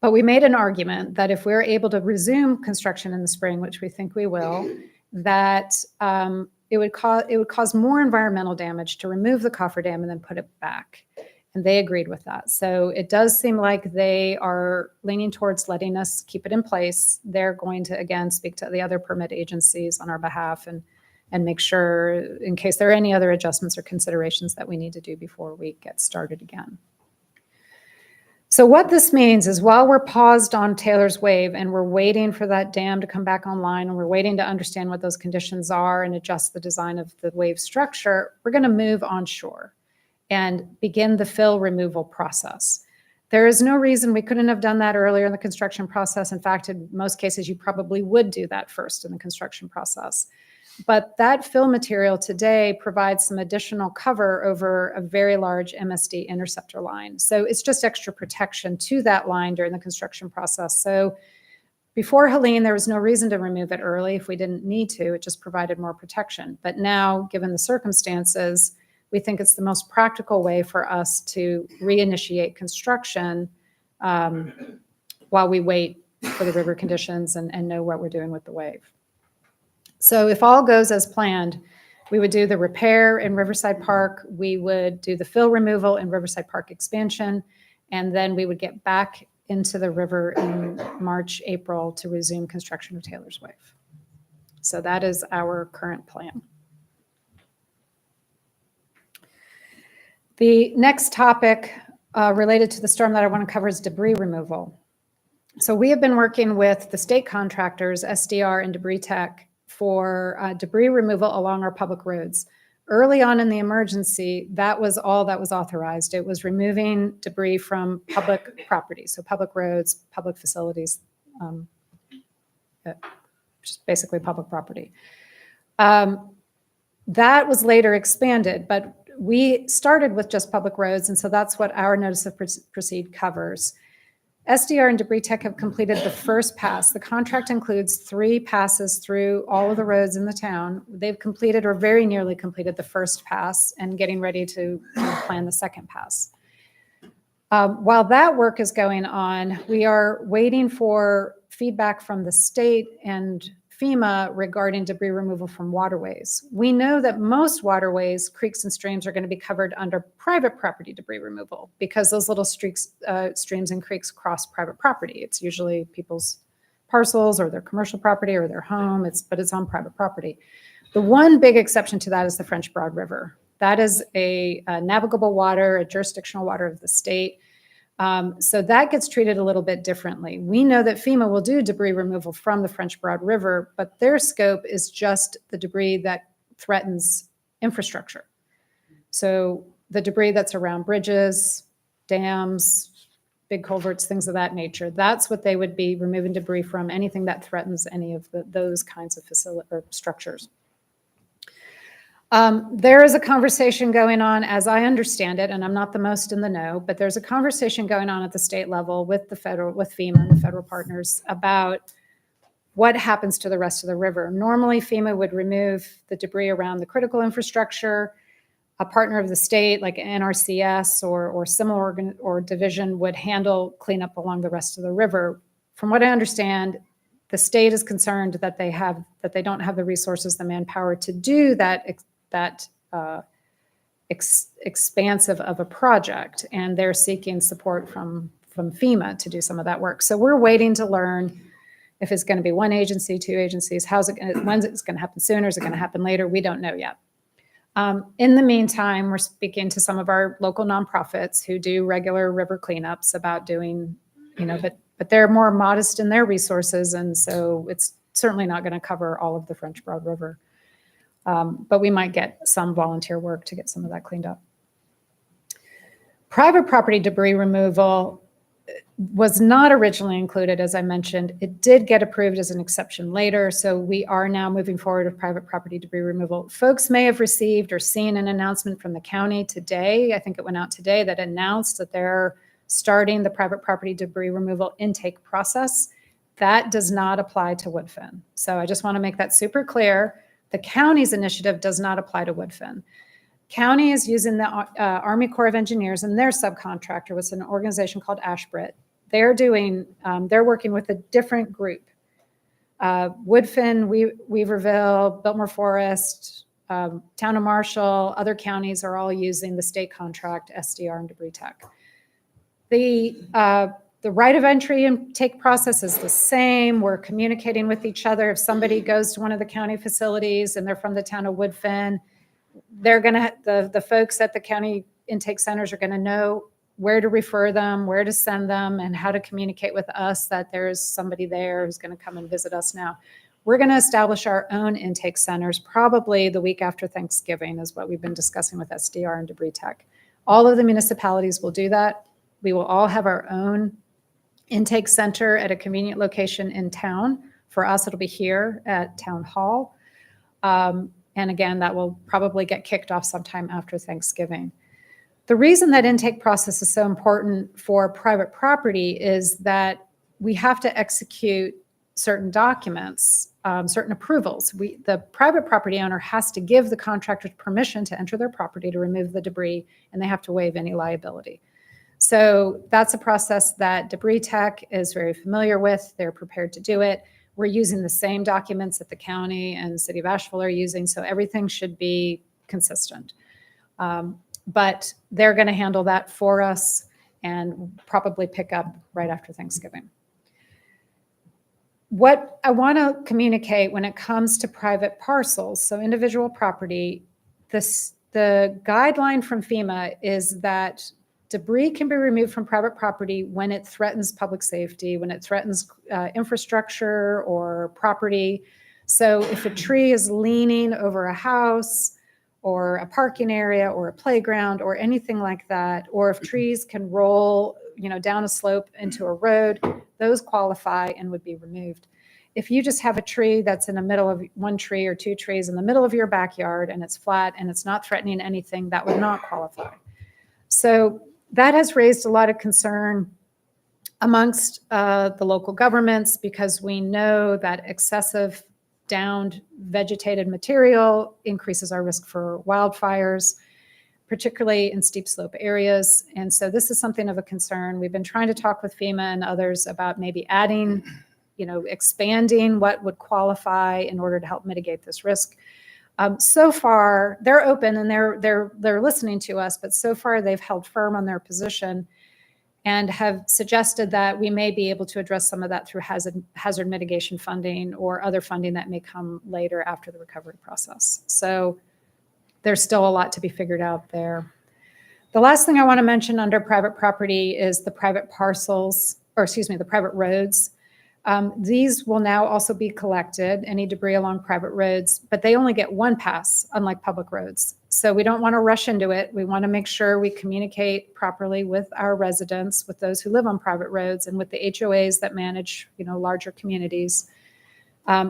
But we made an argument that if we're able to resume construction in the spring, which we think we will, that it would cause more environmental damage to remove the cofferdam and then put it back. And they agreed with that. So it does seem like they are leaning towards letting us keep it in place. They're going to, again, speak to the other permit agencies on our behalf and make sure in case there are any other adjustments or considerations that we need to do before we get started again. So what this means is while we're paused on Taylor's Wave and we're waiting for that dam to come back online and we're waiting to understand what those conditions are and adjust the design of the wave structure, we're going to move onshore and begin the fill removal process. There is no reason we couldn't have done that earlier in the construction process. In fact, in most cases, you probably would do that first in the construction process. But that fill material today provides some additional cover over a very large MSD interceptor line. So it's just extra protection to that line during the construction process. So before Helene, there was no reason to remove it early if we didn't need to. It just provided more protection. But now, given the circumstances, we think it's the most practical way for us to reinitiate construction while we wait for the river conditions and know what we're doing with the wave. So if all goes as planned, we would do the repair in Riverside Park, we would do the fill removal in Riverside Park expansion, and then we would get back into the river in March, April to resume construction of Taylor's Wave. So that is our current plan. The next topic related to the storm that I want to cover is debris removal. So we have been working with the state contractors, SDR and Debris Tech, for debris removal along our public roads. Early on in the emergency, that was all that was authorized. It was removing debris from public property, so public roads, public facilities, just basically public property. That was later expanded, but we started with just public roads, and so that's what our notice of proceed covers. SDR and Debris Tech have completed the first pass. The contract includes 3 passes through all of the roads in the town. They've completed or very nearly completed the first pass and getting ready to plan the second pass. While that work is going on, we are waiting for feedback from the state and FEMA regarding debris removal from waterways. We know that most waterways, creeks and streams are going to be covered under private property debris removal because those little streams and creeks cross private property. It's usually people's parcels or their commercial property or their home, but it's on private property. The one big exception to that is the French Broad River. That is a navigable water, a jurisdictional water of the state. So that gets treated a little bit differently. We know that FEMA will do debris removal from the French Broad River, but their scope is just the debris that threatens infrastructure. So the debris that's around bridges, dams, big culverts, things of that nature, that's what they would be removing debris from, anything that threatens any of those kinds of facility or structures. There is a conversation going on, as I understand it, and I'm not the most in the know, but there's a conversation going on at the state level with FEMA and the federal partners about what happens to the rest of the river. Normally, FEMA would remove the debris around the critical infrastructure. A partner of the state, like NRCS or similar or division, would handle cleanup along the rest of the river. From what I understand, the state is concerned that they don't have the resources, the manpower to do that expansive of a project, and they're seeking support from FEMA to do some of that work. So we're waiting to learn if it's going to be one agency, two agencies, when's it's going to happen sooner, is it going to happen later? We don't know yet. In the meantime, we're speaking to some of our local nonprofits who do regular river cleanups about doing, but they're more modest in their resources, and so it's certainly not going to cover all of the French Broad River. But we might get some volunteer work to get some of that cleaned up. Private property debris removal was not originally included, as I mentioned. It did get approved as an exception later, so we are now moving forward with private property debris removal. Folks may have received or seen an announcement from the county today, I think it went out today, that announced that they're starting the private property debris removal intake process. That does not apply to Woodfin. So I just want to make that super clear. The county's initiative does not apply to Woodfin. County is using the Army Corps of Engineers and their subcontractor was an organization called Ashbrit. They're working with a different group. Woodfin, Weaverville, Biltmore Forest, Town of Marshall, other counties are all using the state contract, SDR and Debris Tech. The right of entry intake process is the same. We're communicating with each other. If somebody goes to one of the county facilities and they're from the town of Woodfin, they're gonna the folks at the county intake centers are gonna know where to refer them, where to send them, and how to communicate with us that there's somebody there who's gonna come and visit us now. We're gonna establish our own intake centers probably the week after Thanksgiving is what we've been discussing with SDR and Debris Tech. All of the municipalities will do that. We will all have our own intake center at a convenient location in town. For us, it'll be here at Town Hall. And again, that will probably get kicked off sometime after Thanksgiving. The reason that intake process is so important for private property is that we have to execute certain documents, certain approvals. The private property owner has to give the contractor permission to enter their property to remove the debris, and they have to waive any liability. So that's a process that Debris Tech is very familiar with. They're prepared to do it. We're using the same documents that the county and the city of Asheville are using, so everything should be consistent. But they're going to handle that for us and probably pick up right after Thanksgiving. What I want to communicate when it comes to private parcels, so individual property, the guideline from FEMA is that debris can be removed from private property when it threatens public safety, when it threatens infrastructure or property. So if a tree is leaning over a house or a parking area or a playground or anything like that, or if trees can roll, down a slope into a road, those qualify and would be removed. If you just have a tree that's in the middle of one tree or two trees in the middle of your backyard and it's flat and it's not threatening anything, that would not qualify. So that has raised a lot of concern amongst the local governments because we know that excessive downed vegetated material increases our risk for wildfires, particularly in steep slope areas. And so this is something of a concern. We've been trying to talk with FEMA and others about maybe adding, expanding what would qualify in order to help mitigate this risk. So far, they're open and they're listening to us, but so far they've held firm on their position and have suggested that we may be able to address some of that through hazard mitigation funding or other funding that may come later after the recovery process. So there's still a lot to be figured out there. The last thing I want to mention under private property is the private parcels, the private roads. These will now also be collected, any debris along private roads, but they only get one pass, unlike public roads. So we don't want to rush into it. We want to make sure we communicate properly with our residents, with those who live on private roads, and with the HOAs that manage, larger communities,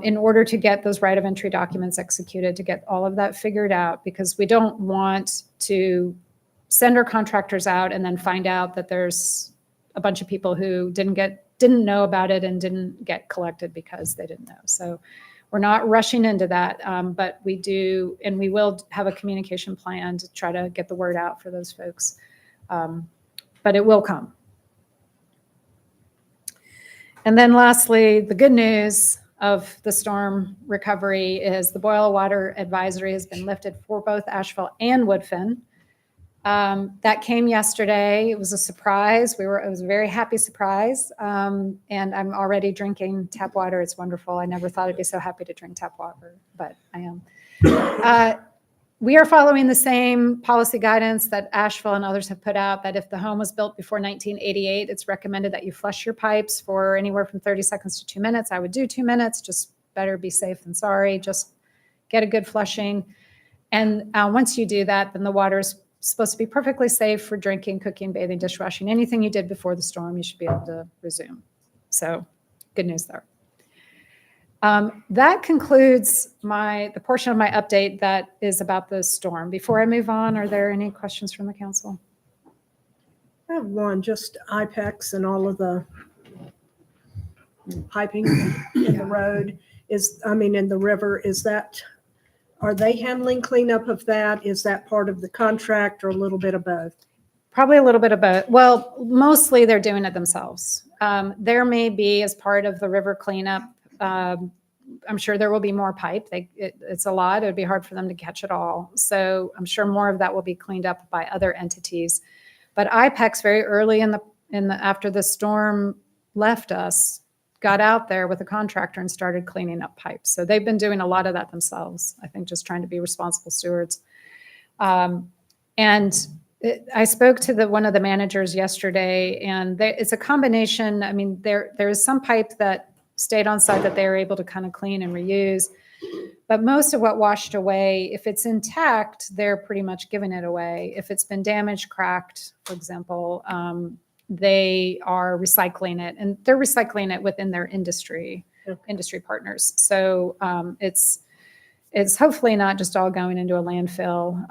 in order to get those right of entry documents executed, to get all of that figured out, because we don't want to send our contractors out and then find out that there's a bunch of people who didn't know about it and didn't get collected because they didn't know. So we're not rushing into that, but we do, and we will have a communication plan to try to get the word out for those folks. But it will come. And then lastly, the good news of the storm recovery is the boil water advisory has been lifted for both Asheville and Woodfin. That came yesterday. It was a surprise. It was a very happy surprise. And I'm already drinking tap water. It's wonderful. I never thought I'd be so happy to drink tap water, but I am. We are following the same policy guidance that Asheville and others have put out, that if the home was built before 1988, it's recommended that you flush your pipes for anywhere from 30 seconds to 2 minutes. I would do 2 minutes, just better be safe than sorry. Just get a good flushing. And once you do that, then the water is supposed to be perfectly safe for drinking, cooking, bathing, dishwashing. Anything you did before the storm, you should be able to resume. So good news there. That concludes the portion of my update that is about the storm. Before I move on, are there any questions from the council? I have one, just IPEX and all of the piping in the road in the river, are they handling cleanup of that? Is that part of the contract or a little bit of both? Probably a little bit of both. Well, mostly they're doing it themselves. There may be, as part of the river cleanup, I'm sure there will be more pipe. It's a lot. It would be hard for them to catch it all. So I'm sure more of that will be cleaned up by other entities. But IPEX very early after the storm left us, got out there with a contractor and started cleaning up pipes. So they've been doing a lot of that themselves. I think just trying to be responsible stewards. I spoke to one of the managers yesterday, and it's a combination. I mean, there is some pipe that stayed on site that they were able to kind of clean and reuse. But most of what washed away, if it's intact, they're pretty much giving it away. If it's been damaged, cracked, for example, they are recycling it, and they're recycling it within their industry partners. So it's hopefully not just all going into a landfill.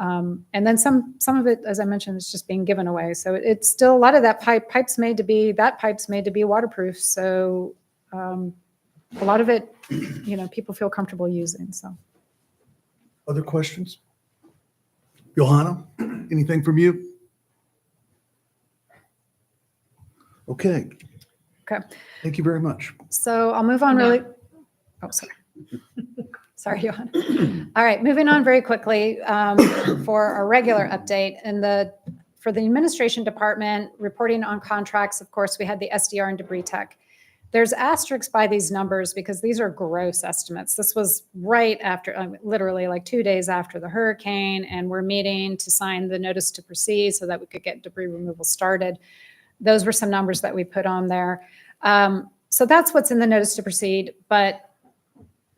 And then some of it, as I mentioned, is just being given away. So it's still a lot of that pipe's made to be waterproof. So a lot of it, people feel comfortable using. So, Other questions? Johanna, anything from you? Okay. Okay. Thank you very much. So I'll move on really. Oh, sorry. Sorry, Johanna. All right, moving on very quickly for our regular update. For the administration department, reporting on contracts, of course, we had the SDR and debris tech. There's asterisks by these numbers because these are gross estimates. This was right after, literally like 2 days after the hurricane, and we're meeting to sign the notice to proceed so that we could get debris removal started. Those were some numbers that we put on there. So that's what's in the notice to proceed, but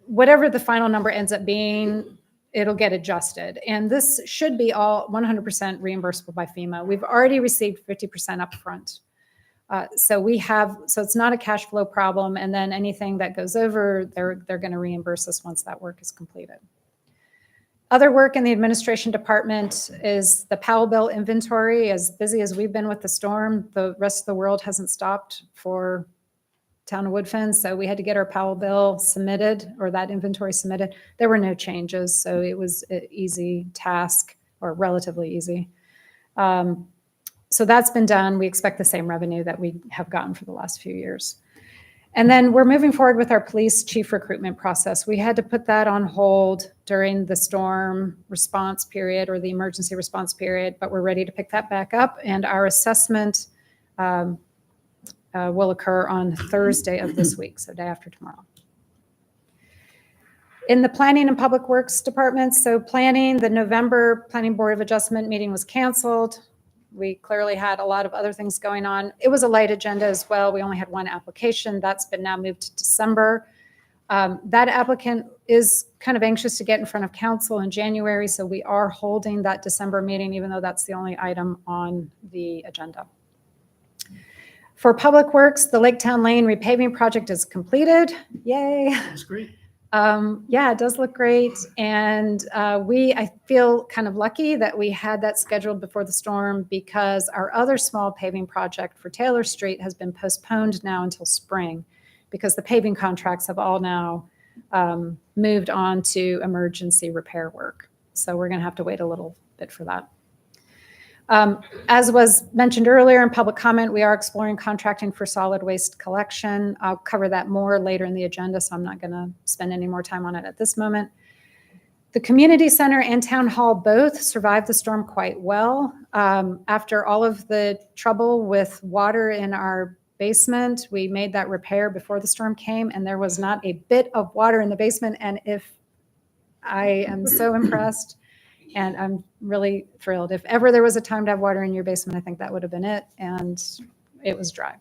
whatever the final number ends up being, it'll get adjusted. And this should be all 100% reimbursable by FEMA. We've already received 50% upfront. So it's not a cash flow problem. And then anything that goes over, they're going to reimburse us once that work is completed. Other work in the administration department is the Powell bill inventory. As busy as we've been with the storm, the rest of the world hasn't stopped for town of Woodfin. So we had to get our Powell bill submitted, or that inventory submitted. There were no changes. So it was an easy task, or relatively easy. So that's been done. We expect the same revenue that we have gotten for the last few years. And then we're moving forward with our police chief recruitment process. We had to put that on hold during the storm response period, or the emergency response period, but we're ready to pick that back up. And our assessment will occur on Thursday of this week, so day after tomorrow. In the Planning and Public Works Department, so planning, the November Planning Board of Adjustment meeting was canceled. We clearly had a lot of other things going on. It was a light agenda as well. We only had one application. That's been now moved to December. That applicant is kind of anxious to get in front of council in January, so we are holding that December meeting, even though that's the only item on the agenda. For Public Works, the Laketown Lane repaving project is completed. Yay. That's great. Yeah, it does look great. And I feel kind of lucky that we had that scheduled before the storm, because our other small paving project for Taylor Street has been postponed now until spring, because the paving contracts have all now moved on to emergency repair work. So we're going to have to wait a little bit for that. As was mentioned earlier in public comment, we are exploring contracting for solid waste collection. I'll cover that more later in the agenda, so I'm not going to spend any more time on it at this moment. The community center and town hall both survived the storm quite well. After all of the trouble with water in our basement, we made that repair before the storm came, and there was not a bit of water in the basement. And I am so impressed, and I'm really thrilled. If ever there was a time to have water in your basement, I think that would have been it, and it was dry.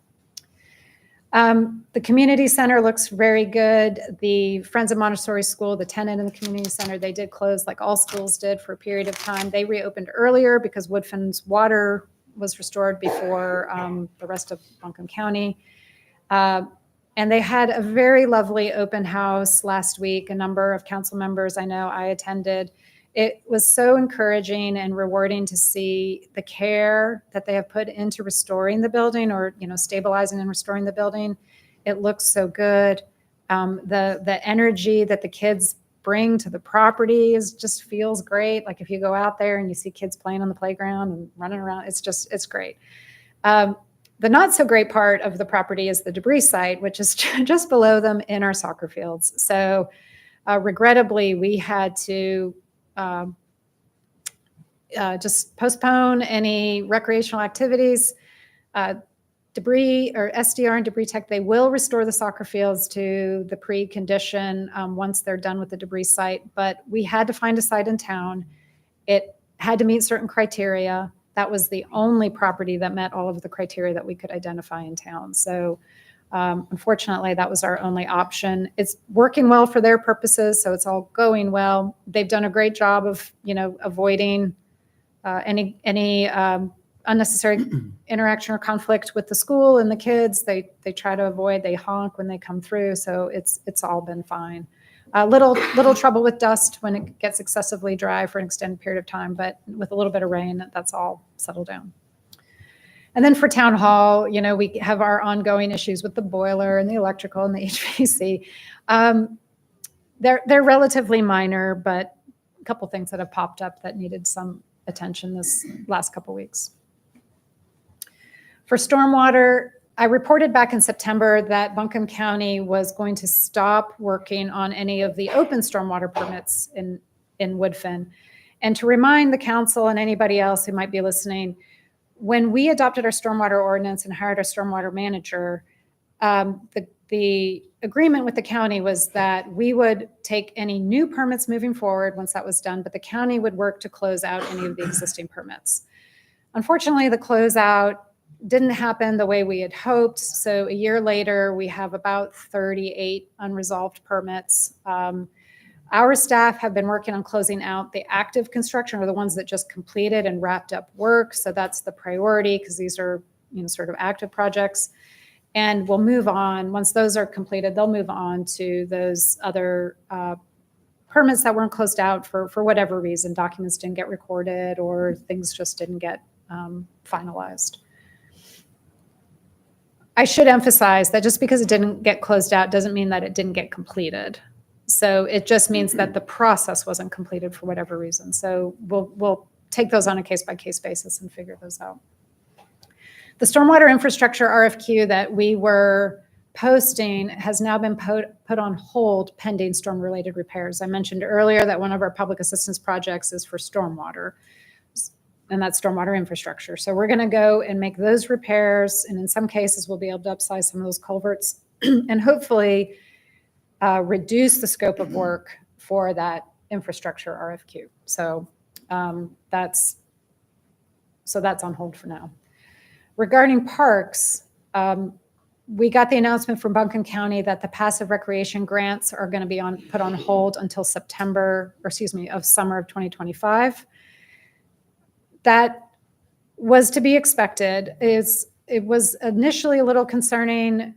The community center looks very good. The Friends of Montessori School, the tenant in the community center, they did close like all schools did for a period of time. They reopened earlier because Woodfin's water was restored before the rest of Buncombe County. And they had a very lovely open house last week. A number of council members I know I attended. It was so encouraging and rewarding to see the care that they have put into restoring the building, or stabilizing and restoring the building. It looks so good. The energy that the kids bring to the property just feels great. Like if you go out there and you see kids playing on the playground and running around, it's great. The not so great part of the property is the debris site, which is just below them in our soccer fields. So regrettably, we had to just postpone any recreational activities. Debris or SDR and Debris Tech, they will restore the soccer fields to the pre-condition once they're done with the debris site. But we had to find a site in town. It had to meet certain criteria. That was the only property that met all of the criteria that we could identify in town. So unfortunately, that was our only option. It's working well for their purposes, so it's all going well. They've done a great job of, avoiding any unnecessary interaction or conflict with the school and the kids. They try to avoid. They honk when they come through, so it's all been fine. Little trouble with dust when it gets excessively dry for an extended period of time, but with a little bit of rain, that's all settled down. And then for town hall, we have our ongoing issues with the boiler and the electrical and the HVAC. They're relatively minor, but a couple things that have popped up that needed some attention this last couple weeks. For stormwater, I reported back in September that Buncombe County was going to stop working on any of the open stormwater permits in Woodfin. And to remind the council and anybody else who might be listening, when we adopted our stormwater ordinance and hired our stormwater manager, the agreement with the county was that we would take any new permits moving forward once that was done, but the county would work to close out any of the existing permits. Unfortunately, the closeout didn't happen the way we had hoped. So a year later, we have about 38 unresolved permits. Our staff have been working on closing out the active construction, or the ones that just completed and wrapped up work. So that's the priority, because these are sort of active projects. And we'll move on. Once those are completed, they'll move on to those other permits that weren't closed out for whatever reason. Documents didn't get recorded, or things just didn't get finalized. I should emphasize that just because it didn't get closed out doesn't mean that it didn't get completed. So it just means that the process wasn't completed for whatever reason. So we'll take those on a case-by-case basis and figure those out. The stormwater infrastructure RFQ that we were posting has now been put on hold pending storm-related repairs. I mentioned earlier that one of our public assistance projects is for stormwater, and that's stormwater infrastructure. So we're going to go and make those repairs, and in some cases, we'll be able to upsize some of those culverts and hopefully reduce the scope of work for that infrastructure RFQ. So that's on hold for now. Regarding parks, we got the announcement from Buncombe County that the passive recreation grants are going to be put on hold until summer of 2025. That was to be expected. It was initially a little concerning.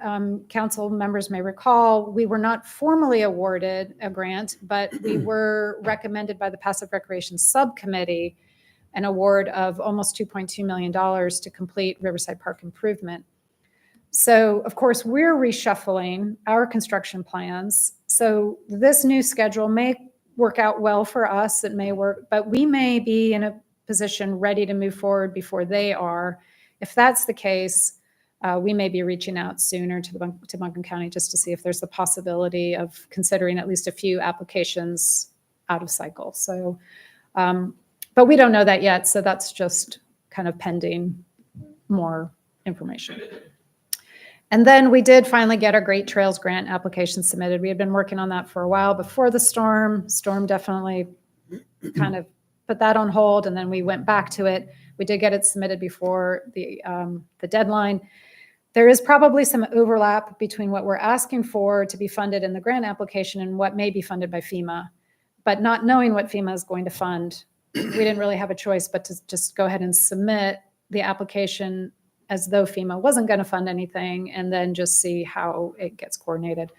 Council members may recall, we were not formally awarded a grant, but we were recommended by the Passive Recreation Subcommittee an award of almost $2.2 million to complete Riverside Park improvement. So, of course, we're reshuffling our construction plans. So this new schedule may work out well for us. It may work, but we may be in a position ready to move forward before they are. If that's the case, we may be reaching out sooner to Buncombe County just to see if there's the possibility of considering at least a few applications out of cycle. So, but we don't know that yet. So that's just kind of pending more information. And then we did finally get our Great Trails Grant application submitted. We had been working on that for a while before the storm. Storm definitely kind of put that on hold, and then we went back to it. We did get it submitted before the deadline. There is probably some overlap between what we're asking for to be funded in the grant application and what may be funded by FEMA. But not knowing what FEMA is going to fund, we didn't really have a choice but to just go ahead and submit the application as though FEMA wasn't going to fund anything, and then just see how it gets coordinated.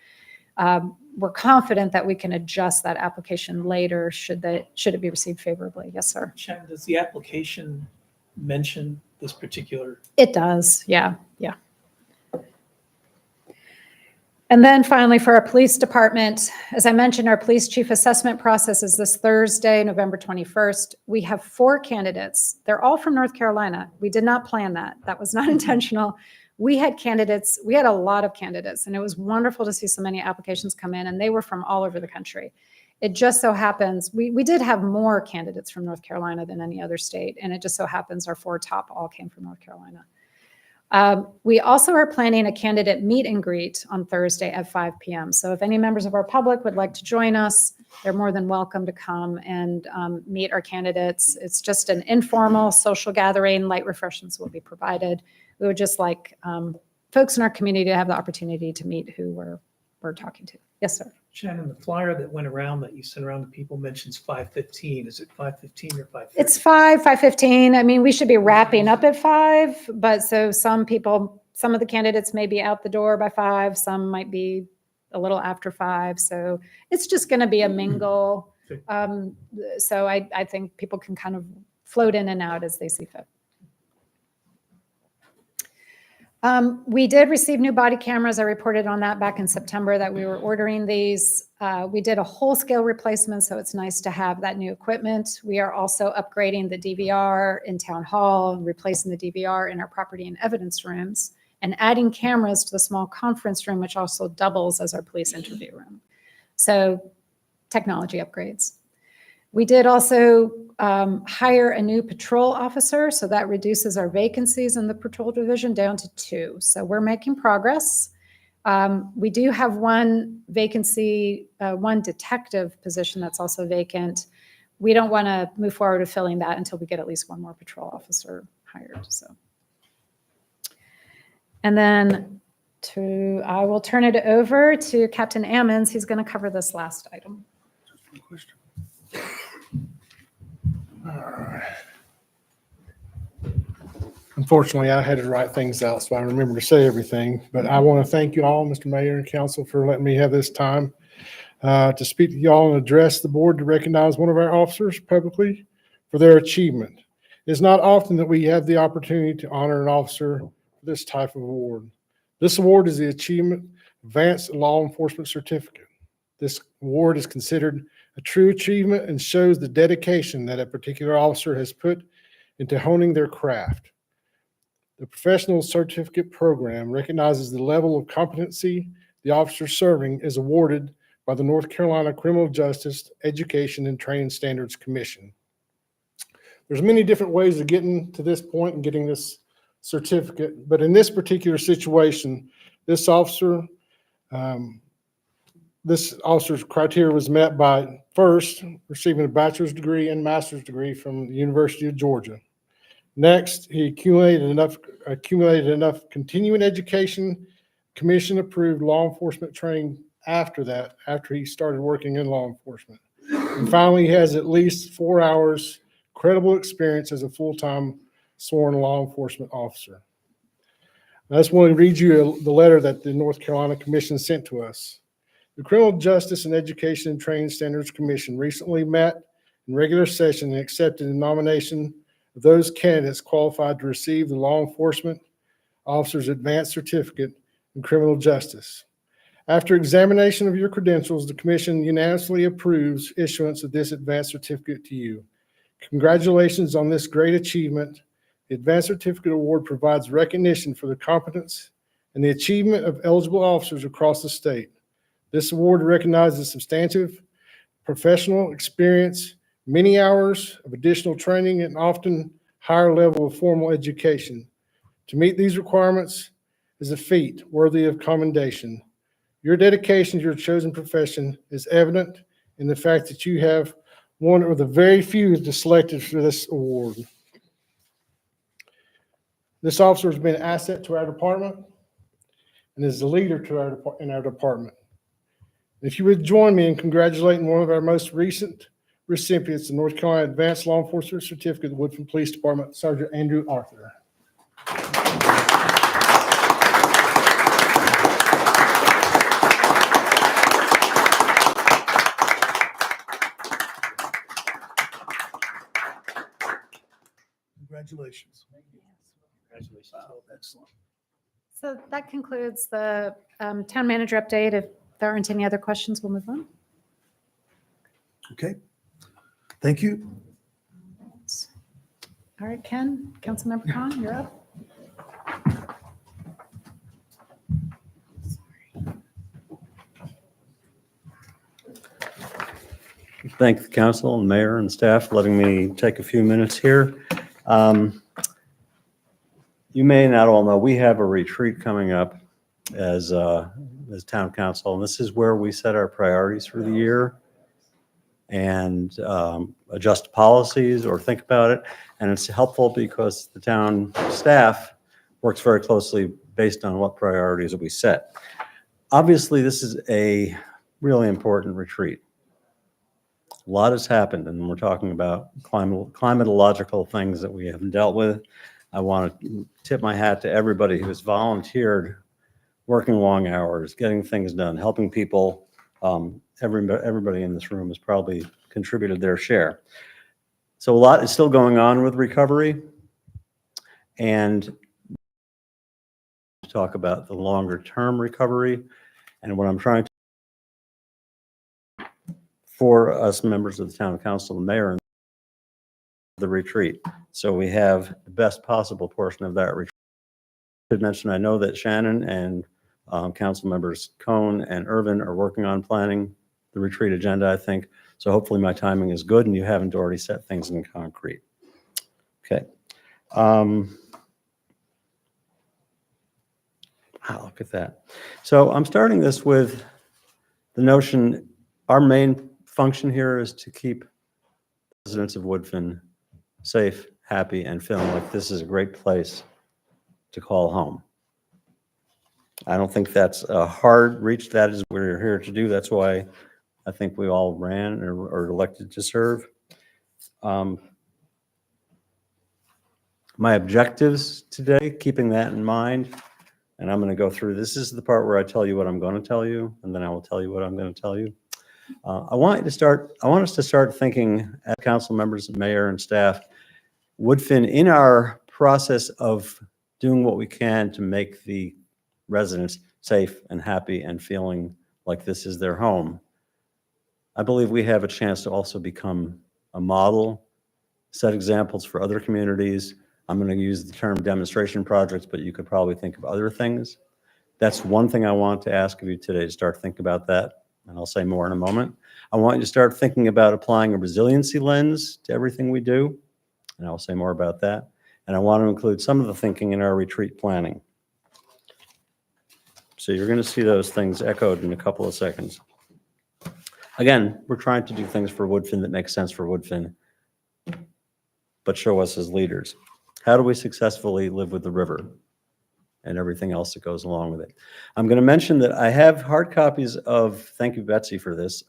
We're confident that we can adjust that application later should it be received favorably. Yes, sir. Shannon, does the application mention this particular? It does. Yeah. Yeah. And then finally, for our police department, as I mentioned, our police chief assessment process is this Thursday, November 21st. We have 4 candidates. They're all from North Carolina. We did not plan that. That was not intentional. We had candidates. We had a lot of candidates, and it was wonderful to see so many applications come in, and they were from all over the country. It just so happens, we did have more candidates from North Carolina than any other state, and it just so happens our 4 top all came from North Carolina. We also are planning a candidate meet and greet on Thursday at 5 p.m. So if any members of our public would like to join us, they're more than welcome to come and meet our candidates. It's just an informal social gathering. Light refreshments will be provided. We would just like folks in our community to have the opportunity to meet who we're talking to. Yes, sir. Shannon, the flyer that went around that you sent around to people mentions 5:15. Is it 5:15 or 5:30? It's 5:15. I mean, we should be wrapping up at 5, but so some of the candidates may be out the door by 5. Some might be a little after 5. So it's just going to be a mingle. So I think people can kind of float in and out as they see fit. We did receive new body cameras. I reported on that back in September that we were ordering these. We did a whole scale replacement, so it's nice to have that new equipment. We are also upgrading the DVR in Town Hall, replacing the DVR in our property and evidence rooms, and adding cameras to the small conference room, which also doubles as our police interview room. So technology upgrades. We did also hire a new patrol officer, so that reduces our vacancies in the patrol division down to 2. So we're making progress. We do have one vacancy, one detective position that's also vacant. We don't want to move forward with filling that until we get at least one more patrol officer hired. So, and then I will turn it over to Captain Ammons. He's going to cover this last item. Unfortunately, I had to write things out, so I remember to say everything. But I want to thank you all, Mr. Mayor and Council, for letting me have this time to speak to y'all and address the board to recognize one of our officers publicly for their achievement. It's not often that we have the opportunity to honor an officer for this type of award. This award is the Achievement Advanced Law Enforcement Certificate. This award is considered a true achievement and shows the dedication that a particular officer has put into honing their craft. The professional certificate program recognizes the level of competency the officer serving is awarded by the North Carolina Criminal Justice Education and Training Standards Commission. There's many different ways of getting to this point and getting this certificate, but in this particular situation, this officer's criteria was met by first receiving a bachelor's degree and master's degree from the University of Georgia. Next, he accumulated enough continuing education, commission-approved law enforcement training after he started working in law enforcement. And finally, he has at least 4 hours credible experience as a full-time sworn law enforcement officer. I just want to read you the letter that the North Carolina Commission sent to us. The Criminal Justice and Education and Training Standards Commission recently met in regular session and accepted the nomination of those candidates qualified to receive the Law Enforcement Officer's Advanced Certificate in Criminal Justice. After examination of your credentials, the Commission unanimously approves issuance of this advanced certificate to you. Congratulations on this great achievement. The Advanced Certificate Award provides recognition for the competence and the achievement of eligible officers across the state. This award recognizes substantive professional experience, many hours of additional training, and often higher level of formal education. To meet these requirements is a feat worthy of commendation. Your dedication to your chosen profession is evident in the fact that you have one of the very few that selected for this award. This officer has been an asset to our department and is a leader to our department. If you would join me in congratulating one of our most recent recipients, the North Carolina Advanced Law Enforcement Certificate, the Woodfin Police Department, Sergeant Andrew Arthur. Congratulations. Wow, excellent. So that concludes the town manager update. If there aren't any other questions, we'll move on. Okay. Thank you. All right, Ken, Councilmember Khan, you're up. Thank the council and mayor and staff for letting me take a few minutes here. You may not all know, we have a retreat coming up as town council, and this is where we set our priorities for the year and adjust policies or think about it. And it's helpful because the town staff works very closely based on what priorities we set. Obviously, this is a really important retreat. A lot has happened, and we're talking about climatological things that we haven't dealt with. I want to tip my hat to everybody who's volunteered, working long hours, getting things done, helping people. Everybody in this room has probably contributed their share. So a lot is still going on with recovery, and to talk about the longer term recovery and what I'm trying to for us members of the town council, the mayor, and the retreat. So we have the best possible portion of that retreat. I should mention, I know that Shannon and council members Cohn and Irvin are working on planning the retreat agenda, I think. So hopefully my timing is good and you haven't already set things in concrete. Okay. Look at that. So I'm starting this with the notion, our main function here is to keep residents of Woodfin safe, happy, and feeling like this is a great place to call home. I don't think that's a hard reach. That is what we're here to do. That's why I think we all ran or elected to serve. My objectives today, keeping that in mind, and I'm going to go through, this is the part where I tell you what I'm going to tell you, and then I will tell you what I'm going to tell you. I want us to start thinking as council members, mayor, and staff, Woodfin, in our process of doing what we can to make the residents safe and happy and feeling like this is their home. I believe we have a chance to also become a model, set examples for other communities. I'm going to use the term demonstration projects, but you could probably think of other things. That's one thing I want to ask of you today, to start thinking about that. And I'll say more in a moment. I want you to start thinking about applying a resiliency lens to everything we do. And I'll say more about that. And I want to include some of the thinking in our retreat planning. So you're going to see those things echoed in a couple of seconds. Again, we're trying to do things for Woodfin that make sense for Woodfin, but show us as leaders. How do we successfully live with the river and everything else that goes along with it? I'm going to mention that I have hard copies of, thank you, Betsy, for this.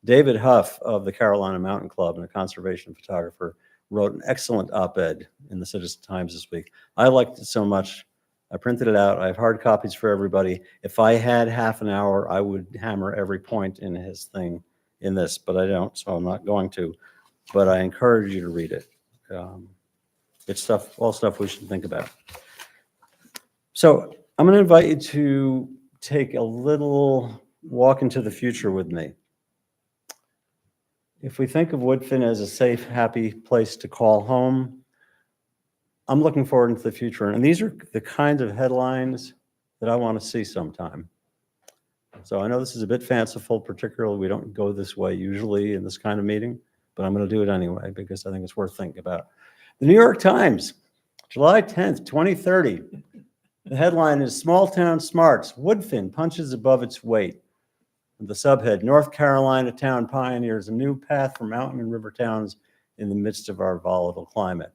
David Huff of the Carolina Mountain Club and a conservation photographer wrote an excellent op-ed in the Citizen Times this week. I liked it so much. I printed it out. I have hard copies for everybody. If I had half an hour, I would hammer every point in his thing in this, but I don't, so I'm not going to. But I encourage you to read it. It's stuff, all stuff we should think about. So I'm going to invite you to take a little walk into the future with me. If we think of Woodfin as a safe, happy place to call home, I'm looking forward into the future. And these are the kinds of headlines that I want to see sometime. So I know this is a bit fanciful, particularly we don't go this way usually in this kind of meeting, but I'm going to do it anyway because I think it's worth thinking about. The New York Times, July 10th, 2030. The headline is Small Town Smarts, Woodfin punches above its weight. The subhead, North Carolina town pioneers a new path for mountain and river towns in the midst of our volatile climate.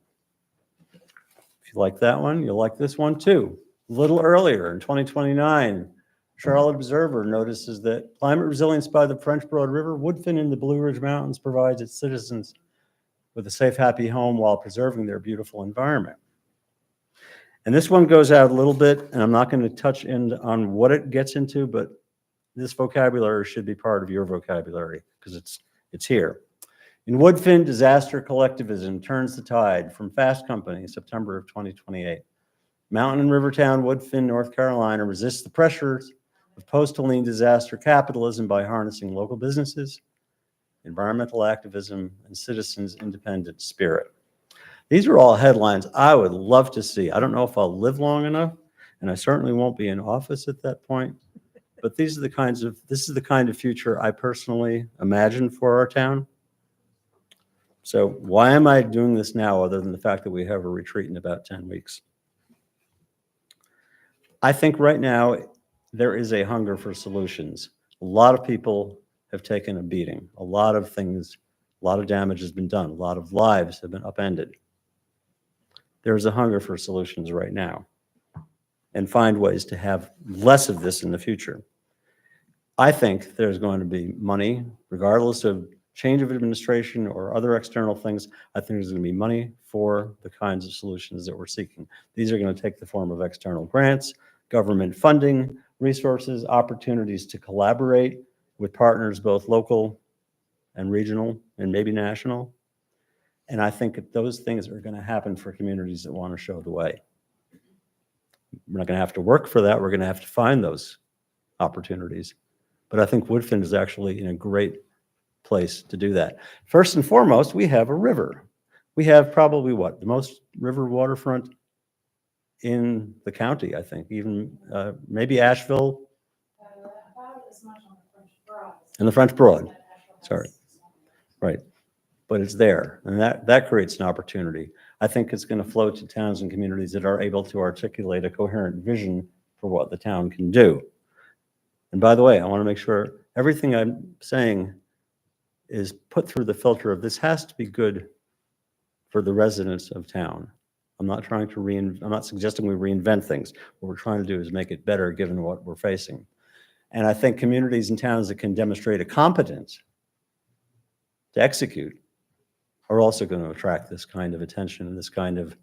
If you like that one, you'll like this one too. A little earlier in 2029, Charlotte Observer notices that climate resilience by the French Broad River, Woodfin in the Blue Ridge Mountains provides its citizens with a safe, happy home while preserving their beautiful environment. And this one goes out a little bit, and I'm not going to touch on what it gets into, but this vocabulary should be part of your vocabulary because it's here. In Woodfin, disaster collectivism turns the tide from Fast Company, September of 2028. Mountain and river town Woodfin, North Carolina resists the pressures of post-Helene disaster capitalism by harnessing local businesses, environmental activism, and citizens' independent spirit. These are all headlines I would love to see. I don't know if I'll live long enough, and I certainly won't be in office at that point. But this is the kind of future I personally imagine for our town. So why am I doing this now other than the fact that we have a retreat in about 10 weeks? I think right now there is a hunger for solutions. A lot of people have taken a beating. A lot of things, a lot of damage has been done. A lot of lives have been upended. There's a hunger for solutions right now and find ways to have less of this in the future. I think there's going to be money, regardless of change of administration or other external things. I think there's going to be money for the kinds of solutions that we're seeking. These are going to take the form of external grants, government funding, resources, opportunities to collaborate with partners, both local and regional and maybe national. And I think that those things are going to happen for communities that want to show the way. We're not going to have to work for that. We're going to have to find those opportunities. But I think Woodfin is actually in a great place to do that. First and foremost, we have a river. We have probably the most river waterfront in the county, I think, even maybe Asheville. And the French Broad, sorry. Right. But it's there, and that creates an opportunity. I think it's going to flow to towns and communities that are able to articulate a coherent vision for what the town can do. And by the way, I want to make sure everything I'm saying is put through the filter of this has to be good for the residents of town. I'm not trying to I'm not suggesting we reinvent things. What we're trying to do is make it better given what we're facing. And I think communities and towns that can demonstrate a competence to execute are also going to attract this kind of attention and this kind of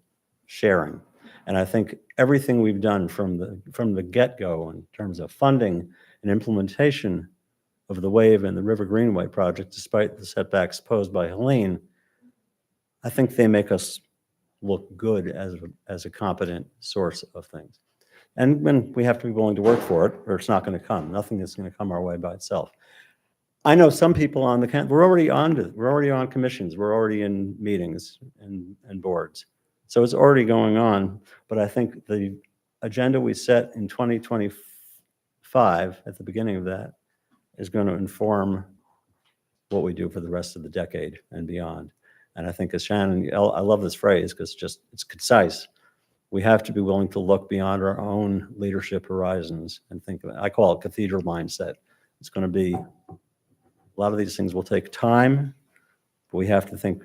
sharing. And I think everything we've done from the get-go in terms of funding and implementation of the Wave and the River Greenway project, despite the setbacks posed by Helene, I think they make us look good as a competent source of things. And when we have to be willing to work for it, or it's not going to come. Nothing is going to come our way by itself. I know some people on the we're already on commissions, we're already in meetings and boards. So it's already going on, but I think the agenda we set in 2025 at the beginning of that is going to inform what we do for the rest of the decade and beyond. And I think as Shannon, I love this phrase because it's concise. We have to be willing to look beyond our own leadership horizons and think of it. I call it cathedral mindset. It's going to be, a lot of these things will take time, but we have to think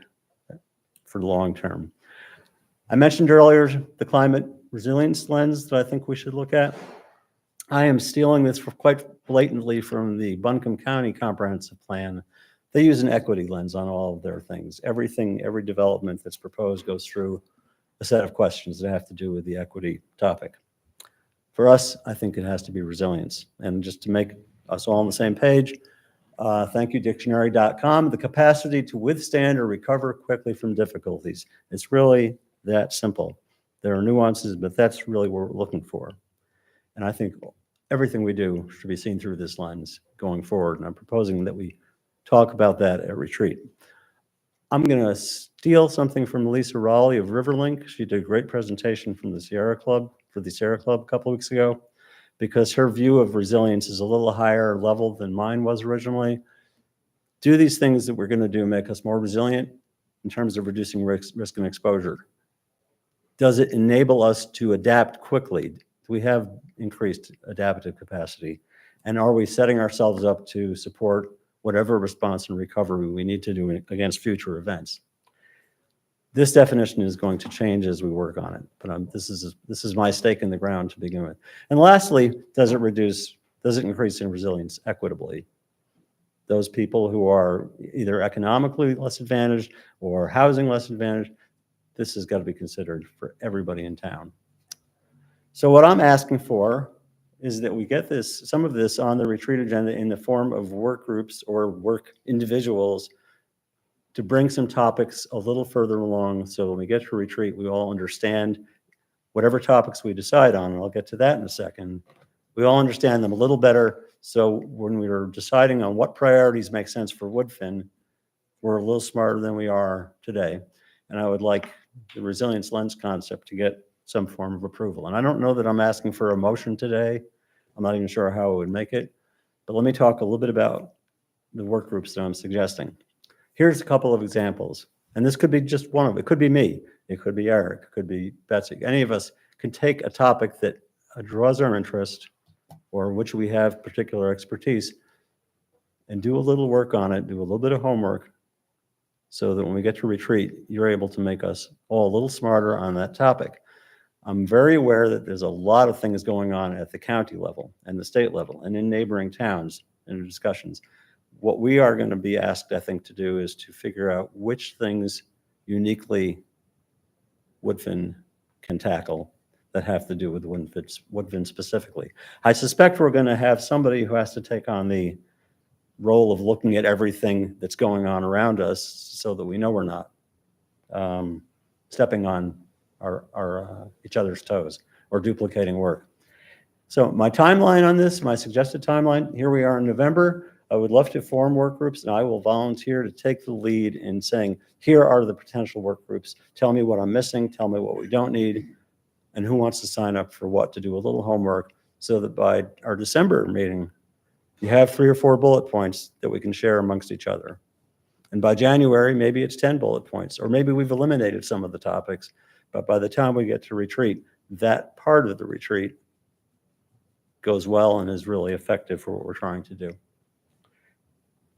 for the long term. I mentioned earlier the climate resilience lens that I think we should look at. I am stealing this quite blatantly from the Buncombe County Comprehensive Plan. They use an equity lens on all of their things. Every development that's proposed goes through a set of questions that have to do with the equity topic. For us, I think it has to be resilience. And just to make us all on the same page, thank you, dictionary.com, the capacity to withstand or recover quickly from difficulties. It's really that simple. There are nuances, but that's really what we're looking for. And I think everything we do should be seen through this lens going forward. And I'm proposing that we talk about that at retreat. I'm going to steal something from Lisa Raleigh of Riverlink. She did a great presentation from the Sierra Club, a couple of weeks ago. because her view of resilience is a little higher level than mine was originally. Do these things that we're going to do make us more resilient in terms of reducing risk and exposure? Does it enable us to adapt quickly? Do we have increased adaptive capacity? And are we setting ourselves up to support whatever response and recovery we need to do against future events? This definition is going to change as we work on it, but this is my stake in the ground to begin with. And lastly, does it increase in resilience equitably? Those people who are either economically less advantaged or housing less advantaged, this has got to be considered for everybody in town. So what I'm asking for is that we get some of this on the retreat agenda in the form of work groups or work individuals to bring some topics a little further along, so when we get to retreat, we all understand whatever topics we decide on, and I'll get to that in a second. We all understand them a little better, so when we are deciding on what priorities make sense for Woodfin, we're a little smarter than we are today. And I would like the resilience lens concept to get some form of approval. And I don't know that I'm asking for a motion today. I'm not even sure how I would make it, but let me talk a little bit about the work groups that I'm suggesting. Here's a couple of examples, and this could be just one of them. It could be me, it could be Eric, it could be Betsy. Any of us can take a topic that draws our interest or which we have particular expertise and do a little work on it, do a little bit of homework, so that when we get to retreat, you're able to make us all a little smarter on that topic. I'm very aware that there's a lot of things going on at the county level and the state level and in neighboring towns and discussions. What we are going to be asked, I think, to do is to figure out which things uniquely Woodfin can tackle that have to do with Woodfin specifically. I suspect we're going to have somebody who has to take on the role of looking at everything that's going on around us so that we know we're not stepping on our each other's toes or duplicating work. So my timeline on this, my suggested timeline, here we are in November. I would love to form work groups, and I will volunteer to take the lead in saying, here are the potential work groups. Tell me what I'm missing, tell me what we don't need, and who wants to sign up for what, to do a little homework, so that by our December meeting, you have 3 or 4 bullet points that we can share amongst each other. And by January, maybe it's 10 bullet points, or maybe we've eliminated some of the topics, but by the time we get to retreat, that part of the retreat goes well and is really effective for what we're trying to do.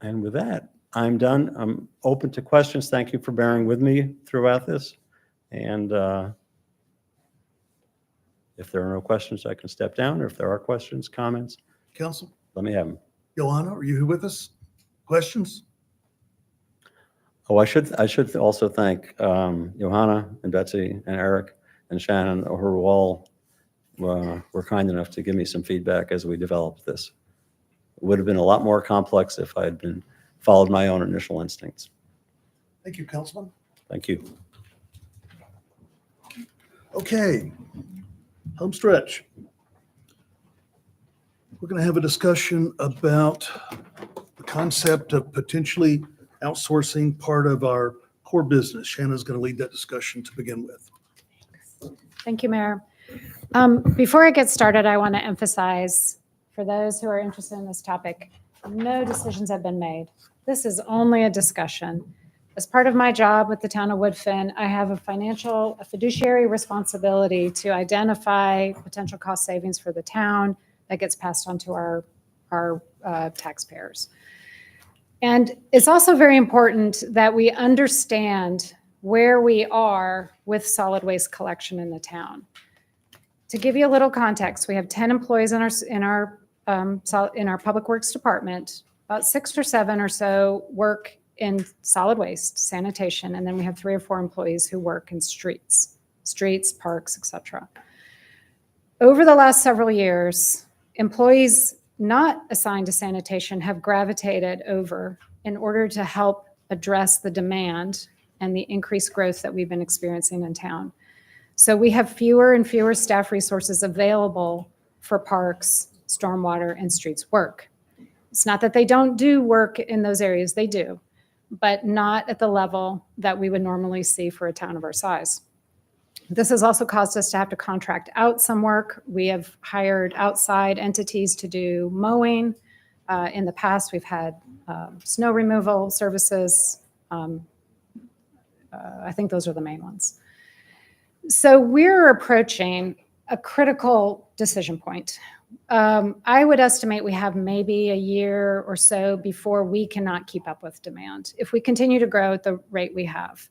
And with that, I'm done. I'm open to questions. Thank you for bearing with me throughout this. And if there are no questions, I can step down. Or if there are questions, comments, Council, let me have them. Joanna, are you here with us? Questions? Oh, I should also thank Johanna and Betsy and Eric and Shannon, who all were kind enough to give me some feedback as we developed this. It would have been a lot more complex if I had followed my own initial instincts. Thank you, Councilman. Thank you. Okay, home stretch. We're going to have a discussion about the concept of potentially outsourcing part of our core business. Shanna's going to lead that discussion to begin with. Thank you, Mayor. Before I get started, I want to emphasize, for those who are interested in this topic, no decisions have been made. This is only a discussion. As part of my job with the town of Woodfin, I have a fiduciary responsibility to identify potential cost savings for the town that gets passed on to our taxpayers. And it's also very important that we understand where we are with solid waste collection in the town. To give you a little context, we have 10 employees in our public works department. About 6 or 7 or so work in solid waste, sanitation, and then we have 3 or 4 employees who work in streets, parks, etc. Over the last several years, employees not assigned to sanitation have gravitated over in order to help address the demand and the increased growth that we've been experiencing in town. So we have fewer and fewer staff resources available for parks, stormwater, and streets work. It's not that they don't do work in those areas, they do, but not at the level that we would normally see for a town of our size. This has also caused us to have to contract out some work. We have hired outside entities to do mowing. In the past, we've had snow removal services. I think those are the main ones. So we're approaching a critical decision point. I would estimate we have maybe a year or so before we cannot keep up with demand if we continue to grow at the rate we have.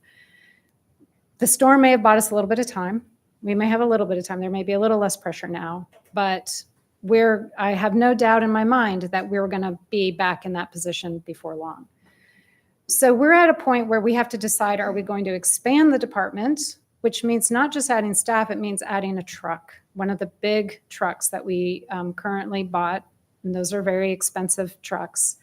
The storm may have bought us a little bit of time. We may have a little bit of time. There may be a little less pressure now, but I have no doubt in my mind that we're going to be back in that position before long. So we're at a point where we have to decide, are we going to expand the department, which means not just adding staff, it means adding a truck, one of the big trucks that we currently bought, and those are very expensive trucks.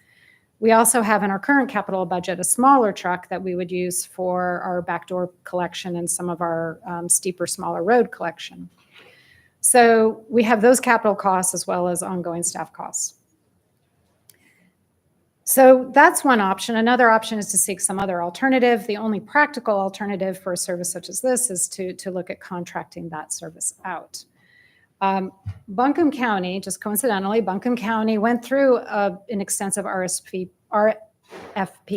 We also have in our current capital budget a smaller truck that we would use for our backdoor collection and some of our steeper, smaller road collection. So we have those capital costs as well as ongoing staff costs. So that's one option. Another option is to seek some other alternative. The only practical alternative for a service such as this is to look at contracting that service out. Buncombe County, just coincidentally, Buncombe County went through an extensive RFP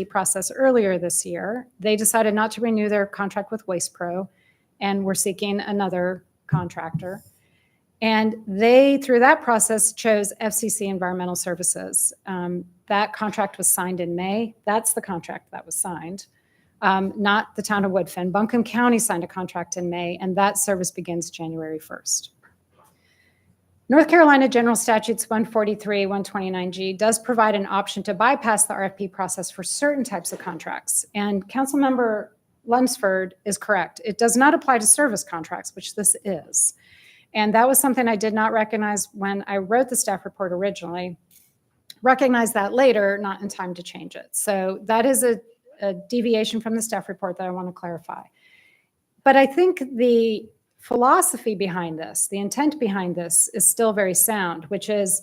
process earlier this year. They decided not to renew their contract with Waste Pro, and we're seeking another contractor. And they, through that process, chose FCC Environmental Services. That contract was signed in May. That's the contract that was signed, not the town of Woodfin. Buncombe County signed a contract in May, and that service begins January 1st. North Carolina General Statutes 143, 129G does provide an option to bypass the RFP process for certain types of contracts. And Councilmember Lunsford is correct. It does not apply to service contracts, which this is. And that was something I did not recognize when I wrote the staff report originally. Recognized that later, not in time to change it. So that is a deviation from the staff report that I want to clarify. But I think the philosophy behind this, the intent behind this is still very sound, which is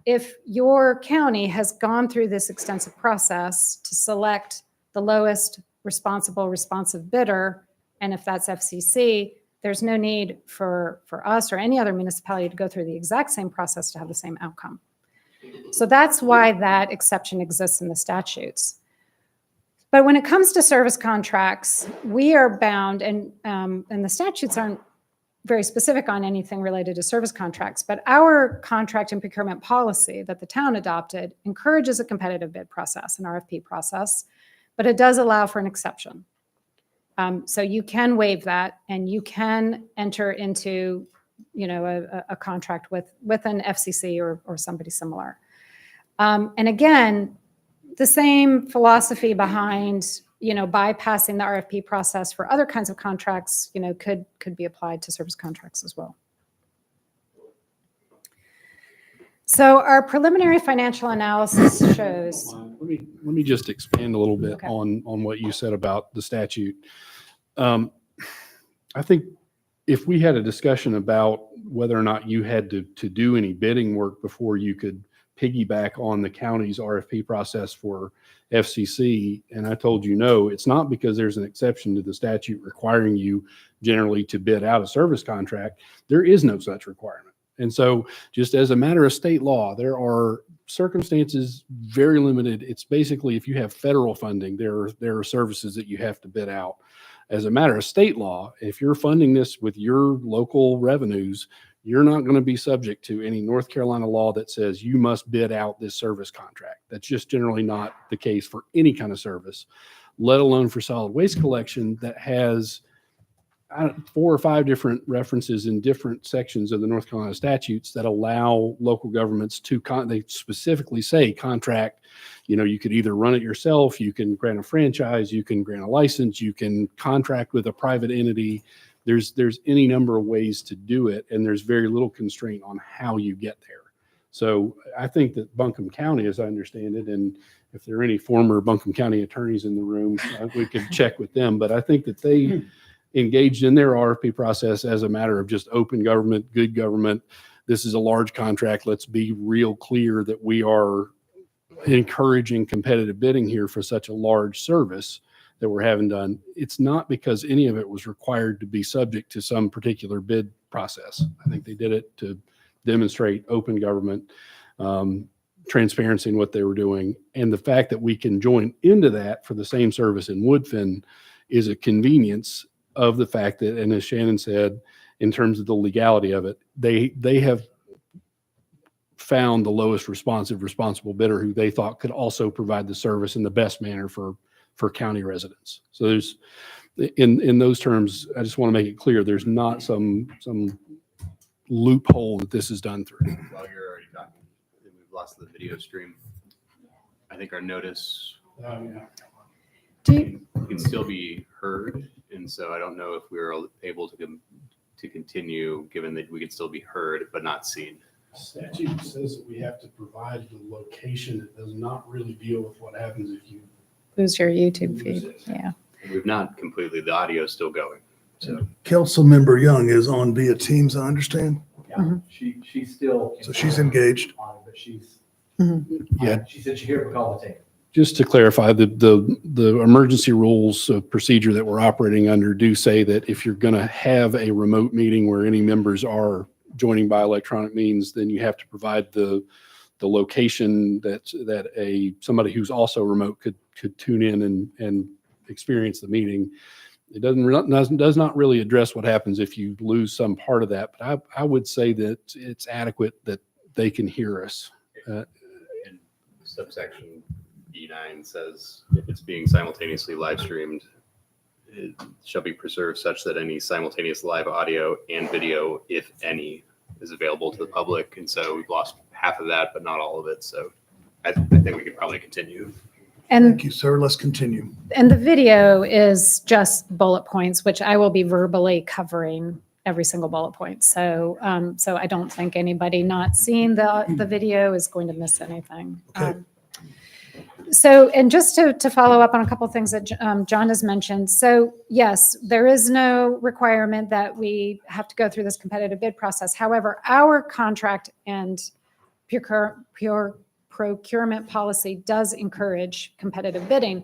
if your county has gone through this extensive process to select the lowest responsive bidder, and if that's FCC, there's no need for us or any other municipality to go through the exact same process to have the same outcome. So that's why that exception exists in the statutes. But when it comes to service contracts, we are bound, and the statutes aren't very specific on anything related to service contracts, but our contract and procurement policy that the town adopted encourages a competitive bid process, an RFP process, but it does allow for an exception. So you can waive that, and you can enter into, a contract with an FCC or somebody similar. And again, the same philosophy behind, bypassing the RFP process for other kinds of contracts, could be applied to service contracts as well. So our preliminary financial analysis shows. Let me just expand a little bit Okay. on what you said about the statute. I think if we had a discussion about whether or not you had to do any bidding work before you could piggyback on the county's RFP process for FCC, and I told you no, it's not because there's an exception to the statute requiring you generally to bid out a service contract. There is no such requirement. And so just as a matter of state law, there are circumstances very limited. It's basically if you have federal funding, there are services that you have to bid out. As a matter of state law, if you're funding this with your local revenues, you're not going to be subject to any North Carolina law that says you must bid out this service contract. That's just generally not the case for any kind of service, let alone for solid waste collection that has 4 or 5 different references in different sections of the North Carolina statutes that allow local governments to, they specifically say contract, you could either run it yourself, you can grant a franchise, you can grant a license, you can contract with a private entity. There's any number of ways to do it, and there's very little constraint on how you get there. So I think that Buncombe County, as I understand it, and if there are any former Buncombe County attorneys in the room, we could check with them, but I think that they engaged in their RFP process as a matter of just open government, good government. This is a large contract. Let's be real clear that we are encouraging competitive bidding here for such a large service that we're having done. It's not because any of it was required to be subject to some particular bid process. I think they did it to demonstrate open government, transparency in what they were doing. And the fact that we can join into that for the same service in Woodfin is a convenience of the fact that, and as Shannon said, in terms of the legality of it, they have found the lowest responsible bidder who they thought could also provide the service in the best manner for county residents. So there's, in those terms, I just want to make it clear, there's not some loophole that this is done through. While you're already talking, we've lost the video stream. I think our notice can still be heard, and so I don't know if we were able to continue, given that we could still be heard but not seen. Statute says that we have to provide the location. It does not really deal with what happens if you Lose your YouTube lose feed. it. Yeah. We've not completely, the audio is still going. So Councilmember Young is on via Teams, I understand. She's still. So she's engaged. On it, but she's, Yeah. she said she heard the call to take. Just to clarify, the emergency rules of procedure that we're operating under do say that if you're going to have a remote meeting where any members are joining by electronic means, then you have to provide the location that somebody who's also remote could tune in and experience the meeting. It does not really address what happens if you lose some part of that, but I would say that it's adequate that they can hear us. and subsection E9 says if it's being simultaneously live streamed, it shall be preserved such that any simultaneous live audio and video, if any, is available to the public. And so we've lost half of that, but not all of it. So I think we could probably continue. And Thank you, sir. Let's continue. And the video is just bullet points, which I will be verbally covering every single bullet point. So, so I don't think anybody not seeing the video is going to miss anything. Okay. So, and just to follow up on a couple of things that John has mentioned. So yes, there is no requirement that we have to go through this competitive bid process. However, our contract and procurement policy does encourage competitive bidding.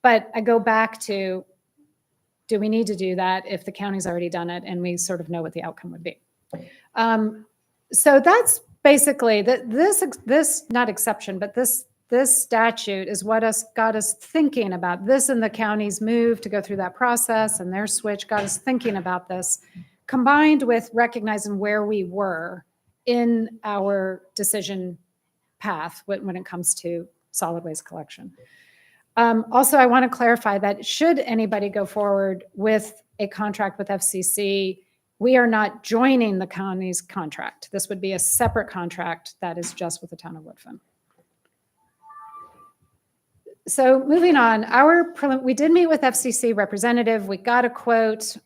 But I go back to, do we need to do that if the county's already done it and we sort of know what the outcome would be? So that's basically this not exception, but this statute is what got us thinking about this, and the county's move to go through that process and their switch got us thinking about this, combined with recognizing where we were in our decision path when it comes to solid waste collection. Also, I want to clarify that should anybody go forward with a contract with FCC, we are not joining the county's contract. This would be a separate contract that is just with the town of Woodfin. So moving on, we did meet with FCC representative. We got a quote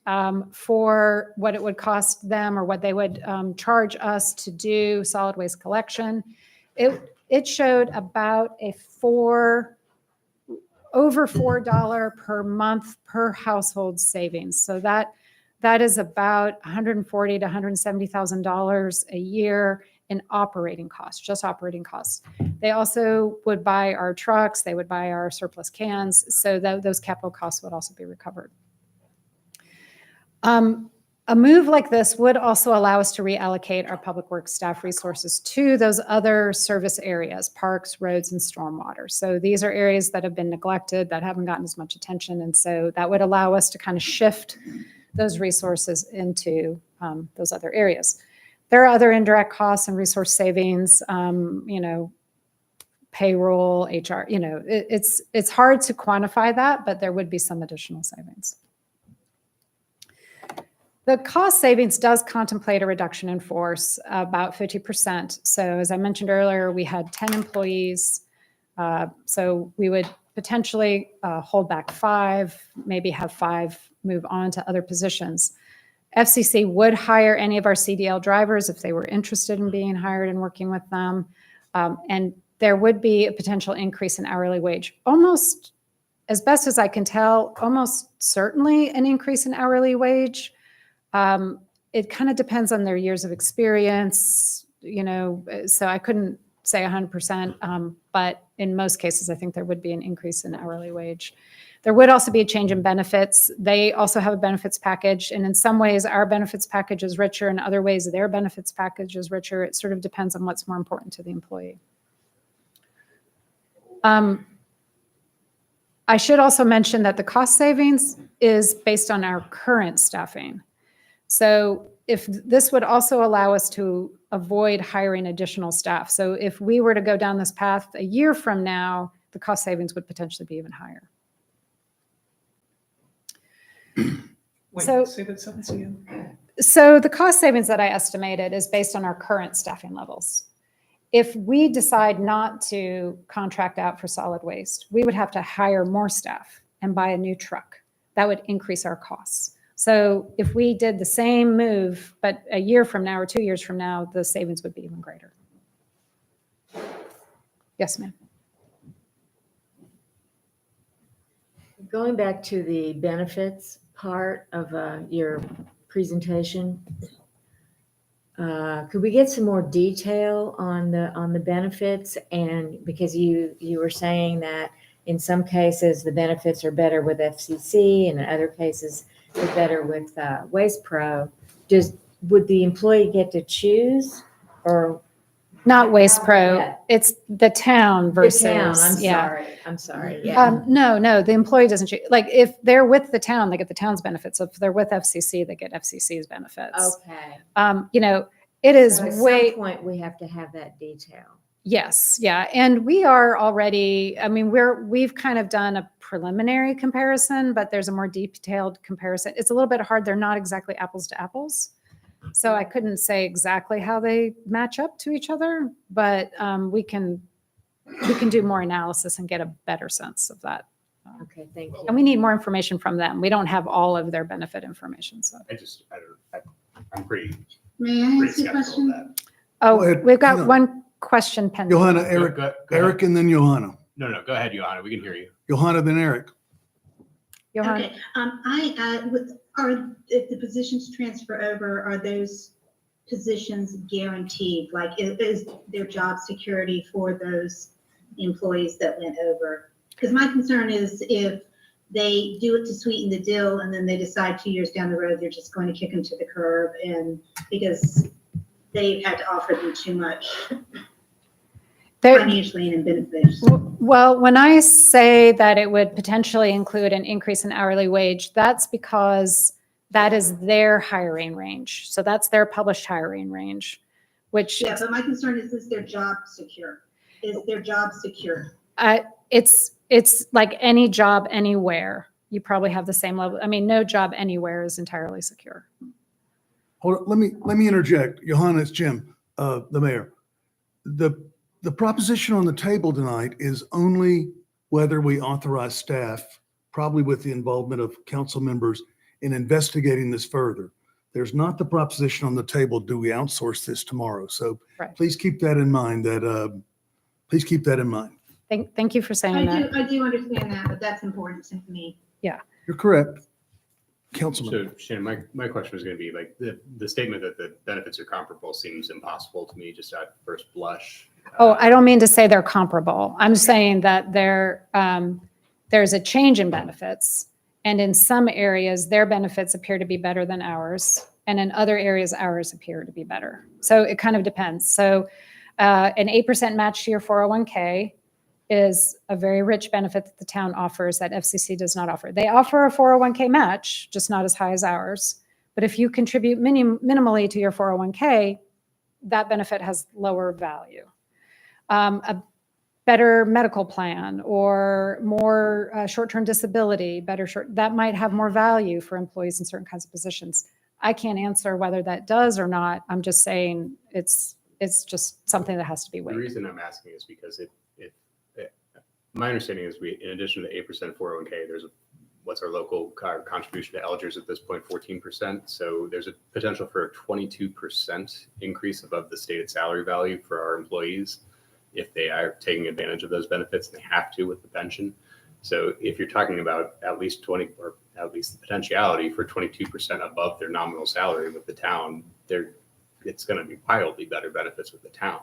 for what it would cost them or what they would charge us to do solid waste collection. It showed about over $4 per month per household savings. So that is about $140,000 to $170,000 a year in operating costs, just operating costs. They also would buy our trucks, they would buy our surplus cans, so those capital costs would also be recovered. A move like this would also allow us to reallocate our public works staff resources to those other service areas, parks, roads, and stormwater. So these are areas that have been neglected, that haven't gotten as much attention, and so that would allow us to kind of shift those resources into those other areas. There are other indirect costs and resource savings, payroll, HR, it's hard to quantify that, but there would be some additional savings. The cost savings does contemplate a reduction in force, about 50%. So as I mentioned earlier, we had 10 employees. So we would potentially hold back 5, maybe have 5 move on to other positions. FCC would hire any of our CDL drivers if they were interested in being hired and working with them. And there would be a potential increase in hourly wage. Almost, as best as I can tell, almost certainly an increase in hourly wage. It kind of depends on their years of experience, so I couldn't say 100%, but in most cases, I think there would be an increase in hourly wage. There would also be a change in benefits. They also have a benefits package, and in some ways, our benefits package is richer. In other ways, their benefits package is richer. It sort of depends on what's more important to the employee. I should also mention that the cost savings is based on our current staffing. So if this would also allow us to avoid hiring additional staff. So if we were to go down this path a year from now, the cost savings would potentially be even higher. Wait, So- say that sentence again. So the cost savings that I estimated is based on our current staffing levels. If we decide not to contract out for solid waste, we would have to hire more staff and buy a new truck. That would increase our costs. So if we did the same move, but a year from now or 2 years from now, the savings would be even greater. Yes, ma'am. Going back to the benefits part of your presentation, could we get some more detail on the benefits? And because you were saying that in some cases the benefits are better with FCC, and in other cases they're better with Waste Pro. Would the employee get to choose, or Not Waste Pro, it's the town versus. the town? Yeah. I'm sorry. Yeah. No, the employee doesn't choose. Like if they're with the town, they get the town's benefits. If they're with FCC, they get FCC's benefits. Okay. It is So at way. some point we have to have that detail. Yes, yeah. And we are already, we've kind of done a preliminary comparison, but there's a more detailed comparison. It's a little bit hard. They're not exactly apples to apples. So I couldn't say exactly how they match up to each other, but we can do more analysis and get a better sense of that. Okay, thank you. And we need more information from them. We don't have all of their benefit information, so. I'm pretty May I ask a skeptical of question? that. Oh, Go ahead. we've got Hang on. one question pending. Johanna, Eric, Go ahead. Eric, and then Johanna. No, go ahead, Johanna. We can hear you. Johanna, then Eric. Johanna? Okay, if the positions transfer over, are those positions guaranteed? Like, is there job security for those employees that went over? Because my concern is if they do it to sweeten the deal and then they decide 2 years down the road, they're just going to kick them to the curb, and because they've had to offer them too much financially and in benefits. Well, when I say that it would potentially include an increase in hourly wage, that's because that is their hiring range. So that's their published hiring range, which Yeah, but my concern is their job secure? Is their job secure? it's like any job anywhere. You probably have the same level. No job anywhere is entirely secure. Hold on, let me interject. Johanna, it's Jim, the mayor. The proposition on the table tonight is only whether we authorize staff, probably with the involvement of council members, in investigating this further. There's not the proposition on the table, do we outsource this tomorrow? So Right. please keep that in mind. Thank you for saying that. I do understand that, but that's important to me. You're correct, Councilman. So Shannon, my question was going to be like the statement that the benefits are comparable seems impossible to me just at first blush. Oh, I don't mean to say they're comparable. I'm saying that there's a change in benefits. And in some areas, their benefits appear to be better than ours. And in other areas, ours appear to be better. So it kind of depends. So an 8% match to your 401k is a very rich benefit that the town offers that FCC does not offer. They offer a 401k match, just not as high as ours. But if you contribute minimally to your 401k, that benefit has lower value. A better medical plan or more short-term disability, that might have more value for employees in certain kinds of positions. I can't answer whether that does or not. I'm just saying it's just something that has to be weighed. The reason I'm asking is because my understanding is in addition to the 8% 401k, there's what's our local contribution to Elders at this point, 14%. So there's a potential for a 22% increase above the stated salary value for our employees if they are taking advantage of those benefits, and they have to with the pension. So if you're talking about at least 20, or at least the potentiality for 22% above their nominal salary with the town, it's going to be wildly better benefits with the town.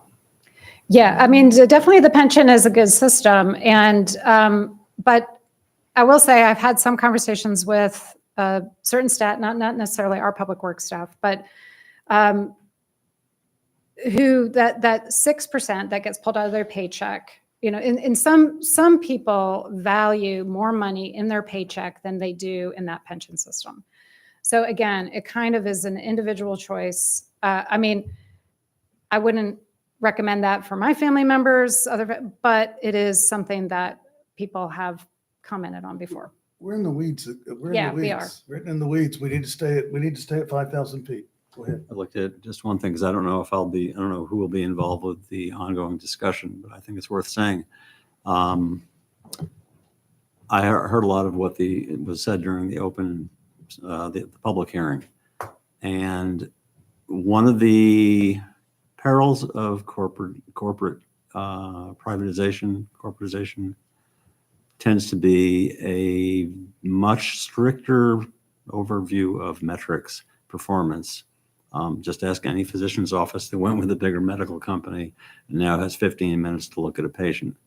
Yeah, I mean, definitely the pension is a good system. And, but I will say I've had some conversations with certain staff, not necessarily our public works staff, but who that 6% that gets pulled out of their paycheck, you know, in some people value more money in their paycheck than they do in that pension system. So again, it kind of is an individual choice. I mean, I wouldn't recommend that for my family members, but it is something that people have commented on before. We're in the weeds. We're in Yeah, the weeds. we are. Written in the weeds. We need to stay at 5,000 feet. Go ahead. I looked at just one thing, because I don't know who will be involved with the ongoing discussion, but I think it's worth saying. I heard a lot of what was said during the the public hearing. And one of the perils of corporatization tends to be a much stricter overview of metrics, performance. Just ask any physician's office that went with a bigger medical company and now has 15 minutes to look at a patient.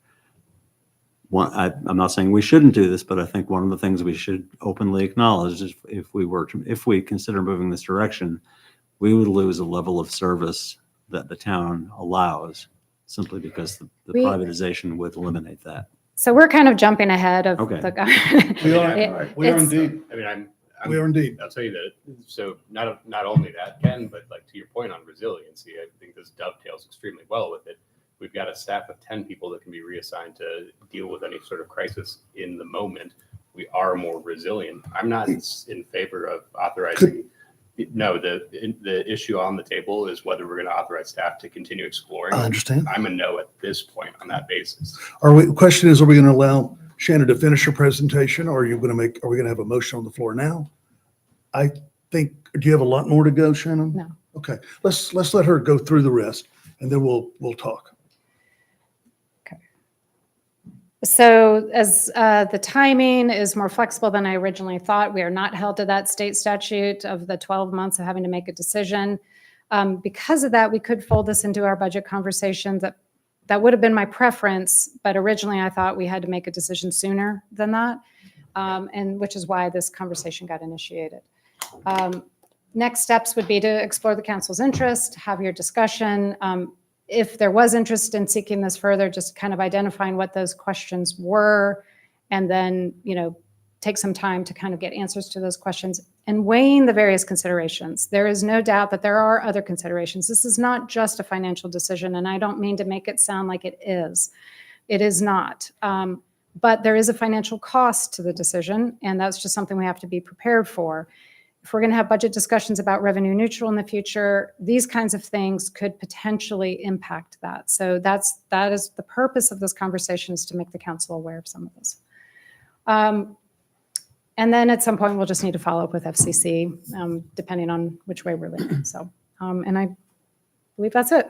I'm not saying we shouldn't do this, but I think one of the things we should openly acknowledge is if we consider moving this direction, we would lose a level of service that the town allows simply because the privatization would eliminate that. So we're kind of jumping ahead of Okay. the guy. We are indeed. I mean, We are indeed. I'll tell you that. So not only that, Ken, but like to your point on resiliency, I think this dovetails extremely well with it. We've got a staff of 10 people that can be reassigned to deal with any sort of crisis in the moment. We are more resilient. I'm not in favor of authorizing. No, the issue on the table is whether we're going to authorize staff to continue exploring. I understand. I'm a no at this point on that basis. Question is, are we going to allow Shannon to finish her presentation, or are we going to have a motion on the floor now? I think, do you have a lot more to go, Shannon? No. Okay, let's let her go through the rest and then we'll talk. So as the timing is more flexible than I originally thought, we are not held to that state statute of the 12 months of having to make a decision. Because of that, we could fold this into our budget conversations. That would have been my preference, but originally I thought we had to make a decision sooner than that, and which is why this conversation got initiated. Next steps would be to explore the council's interest, have your discussion. If there was interest in seeking this further, just kind of identifying what those questions were, and then, you know, take some time to kind of get answers to those questions and weighing the various considerations. There is no doubt that there are other considerations. This is not just a financial decision, and I don't mean to make it sound like it is. It is not. But there is a financial cost to the decision, and that's just something we have to be prepared for. If we're going to have budget discussions about revenue neutral in the future, these kinds of things could potentially impact that. So that is the purpose of this conversation, is to make the council aware of some of this. And then at some point, we'll just need to follow up with FCC, depending on which way we're leaning. So, and I believe that's it.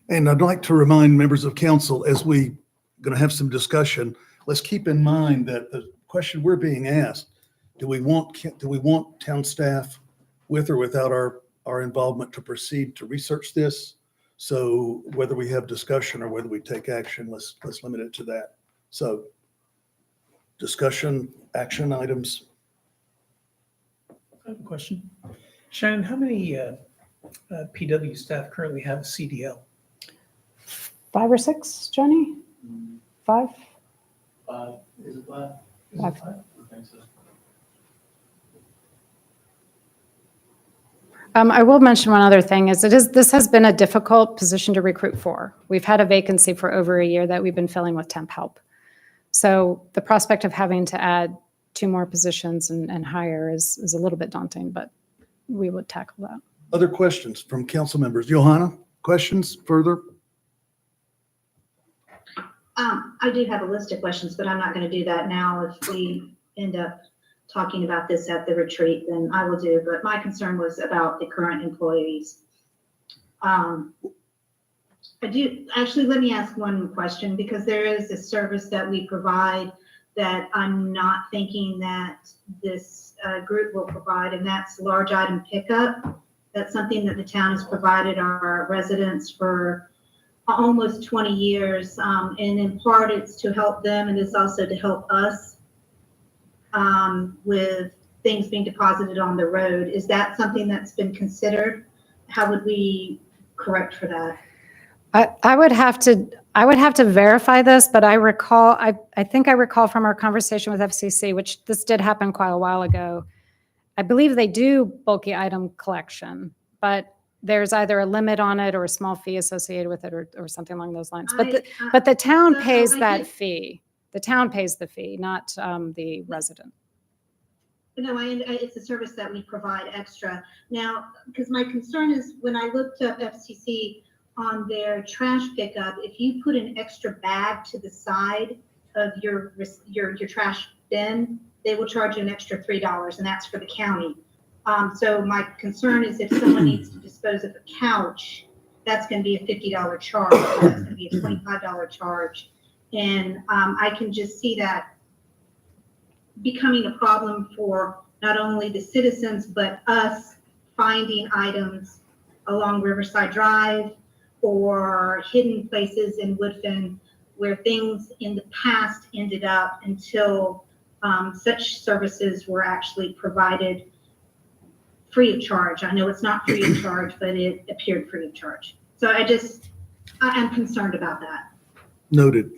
And I'd like to remind members of council, as we going to have some discussion, let's keep in mind that the question we're being asked, do we want town staff with or without our involvement to proceed to research this? So whether we have discussion or whether we take action, let's limit it to that. So discussion, action items. I have a question. Shannon, how many PW staff currently have CDL? 5 or 6, Johnny? 5? Is it 5? Is 5. it 5? I think so. I will mention one other thing this has been a difficult position to recruit for. We've had a vacancy for over a year that we've been filling with temp help. So the prospect of having to add 2 more positions and hire is a little bit daunting, but we would tackle that. Other questions from council members? Johanna, questions further? I do have a list of questions, but I'm not going to do that now. If we end up talking about this at the retreat, then I will do. But my concern was about the current employees. I do actually, let me ask one question, because there is a service that we provide that I'm not thinking that this group will provide, and that's large item pickup. That's something that the town has provided our residents for almost 20 years. And in part, it's to help them, and it's also to help us with things being deposited on the road. Is that something that's been considered? How would we correct for that? I would have to verify this, but I think I recall from our conversation with FCC, which this did happen quite a while ago. I believe they do bulky item collection, but there's either a limit on it or a small fee associated with it or something along those lines. But the town so pays I that get- fee. The town pays the fee, not the resident. No, it's a service that we provide extra. Now, because my concern is when I looked up FCC on their trash pickup, if you put an extra bag to the side of your trash bin, they will charge you an extra $3, and that's for the county. So my concern is if someone needs to dispose of a couch, that's going to be a $50 charge, or that's going to be a $25 charge. And I can just see that becoming a problem for not only the citizens, but us finding items along Riverside Drive or hidden places in Woodfin where things in the past ended up until such services were actually provided free of charge. I know it's not free of charge, but it appeared free of charge. So I'm concerned about that. Noted.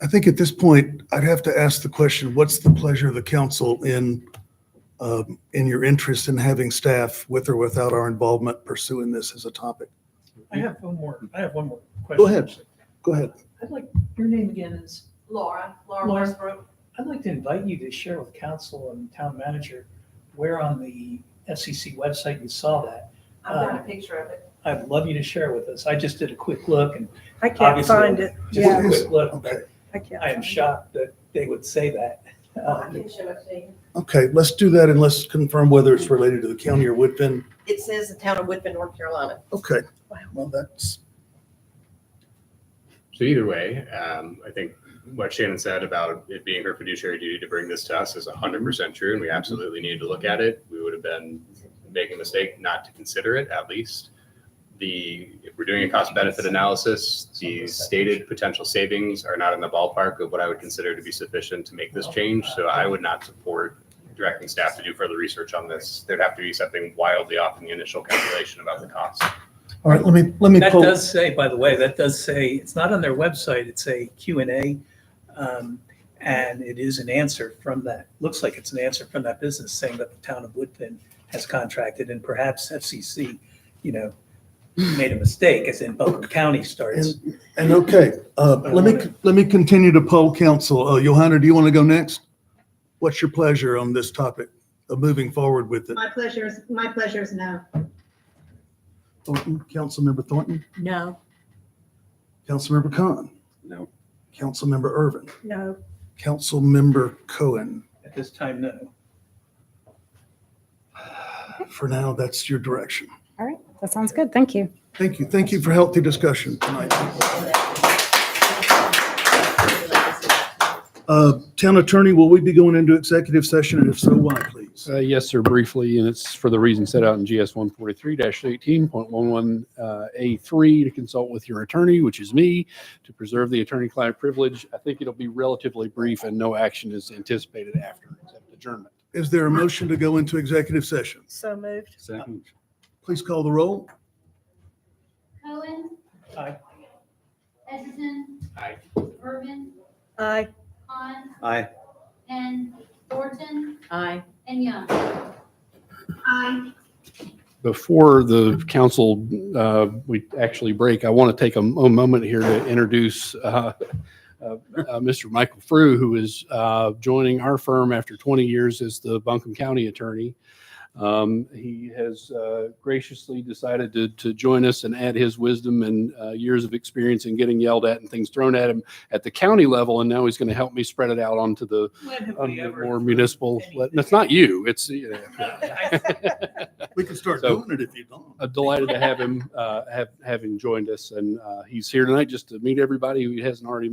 I think at this point, I'd have to ask the question, what's the pleasure of the council in your interest in having staff with or without our involvement pursuing this as a topic? I have one more question. Go ahead. Go ahead. I'd like, your name again is? Laura Westbrook. I'd like to invite you to share with council and town manager where on the FCC website you saw that. I've got a picture of it. I'd love you to share with us. I just did a quick look and I can't obviously find it. just a Yeah, quick look, Okay. but I can't. I am find it. shocked that they would say that. I can show it to you. Okay, let's do that and let's confirm whether it's related to the county or Woodfin. It says the town of Woodfin, North Carolina. Okay, well, that's, So either way, I think what Shannon said about it being her fiduciary duty to bring this to us is 100% true, and we absolutely needed to look at it. We would have been making a mistake not to consider it, at least. If we're doing a cost benefit analysis, the stated potential savings are not in the ballpark of what I would consider to be sufficient to make this change. So I would not support directing staff to do further research on this. There'd have to be something wildly off in the initial calculation about the cost. all right, let me That pull. does say, by the way, it's not on their website, it's a Q&A. And it is an answer from that, looks like it's an answer from that business saying that the town of Woodfin has contracted and perhaps FCC, made a mistake as in Buncombe County starts. And okay, let me continue to poll council. Johanna, do you want to go next? What's your pleasure on this topic of moving forward with it? My pleasure is no. Thornton, Councilmember Thornton, No. Councilmember Khan, No. Councilmember Irvin, No, Councilmember Cohen. At this time, no. For now, that's your direction. All right, that sounds good. Thank you. Thank you. Thank you for healthy discussion tonight. Town attorney, will we be going into executive session? And if so, why, please? Yes, sir, briefly, and it's for the reason set out in GS 143-18.11A3 to consult with your attorney, which is me, to preserve the attorney-client privilege. I think it'll be relatively brief and no action is anticipated after, except adjournment. Is there a motion to go into executive session? so moved. Second. Please call the roll. Cohen, Aye. Edgerton, Aye. Irvin, Aye. Hahn, Aye. and Thornton, Aye. and Young. Aye. Before the council, we actually break, I want to take a moment here to introduce Mr. Michael Frew, who is joining our firm after 20 years as the Buncombe County attorney. He has graciously decided to join us and add his wisdom and years of experience in getting yelled at and things thrown at him at the county level, and now he's going to help me spread it out onto the more municipal. That's not you. It's We can start So, doing it if you don't. delighted to have him have him joined us, and he's here tonight just to meet everybody who he hasn't already met.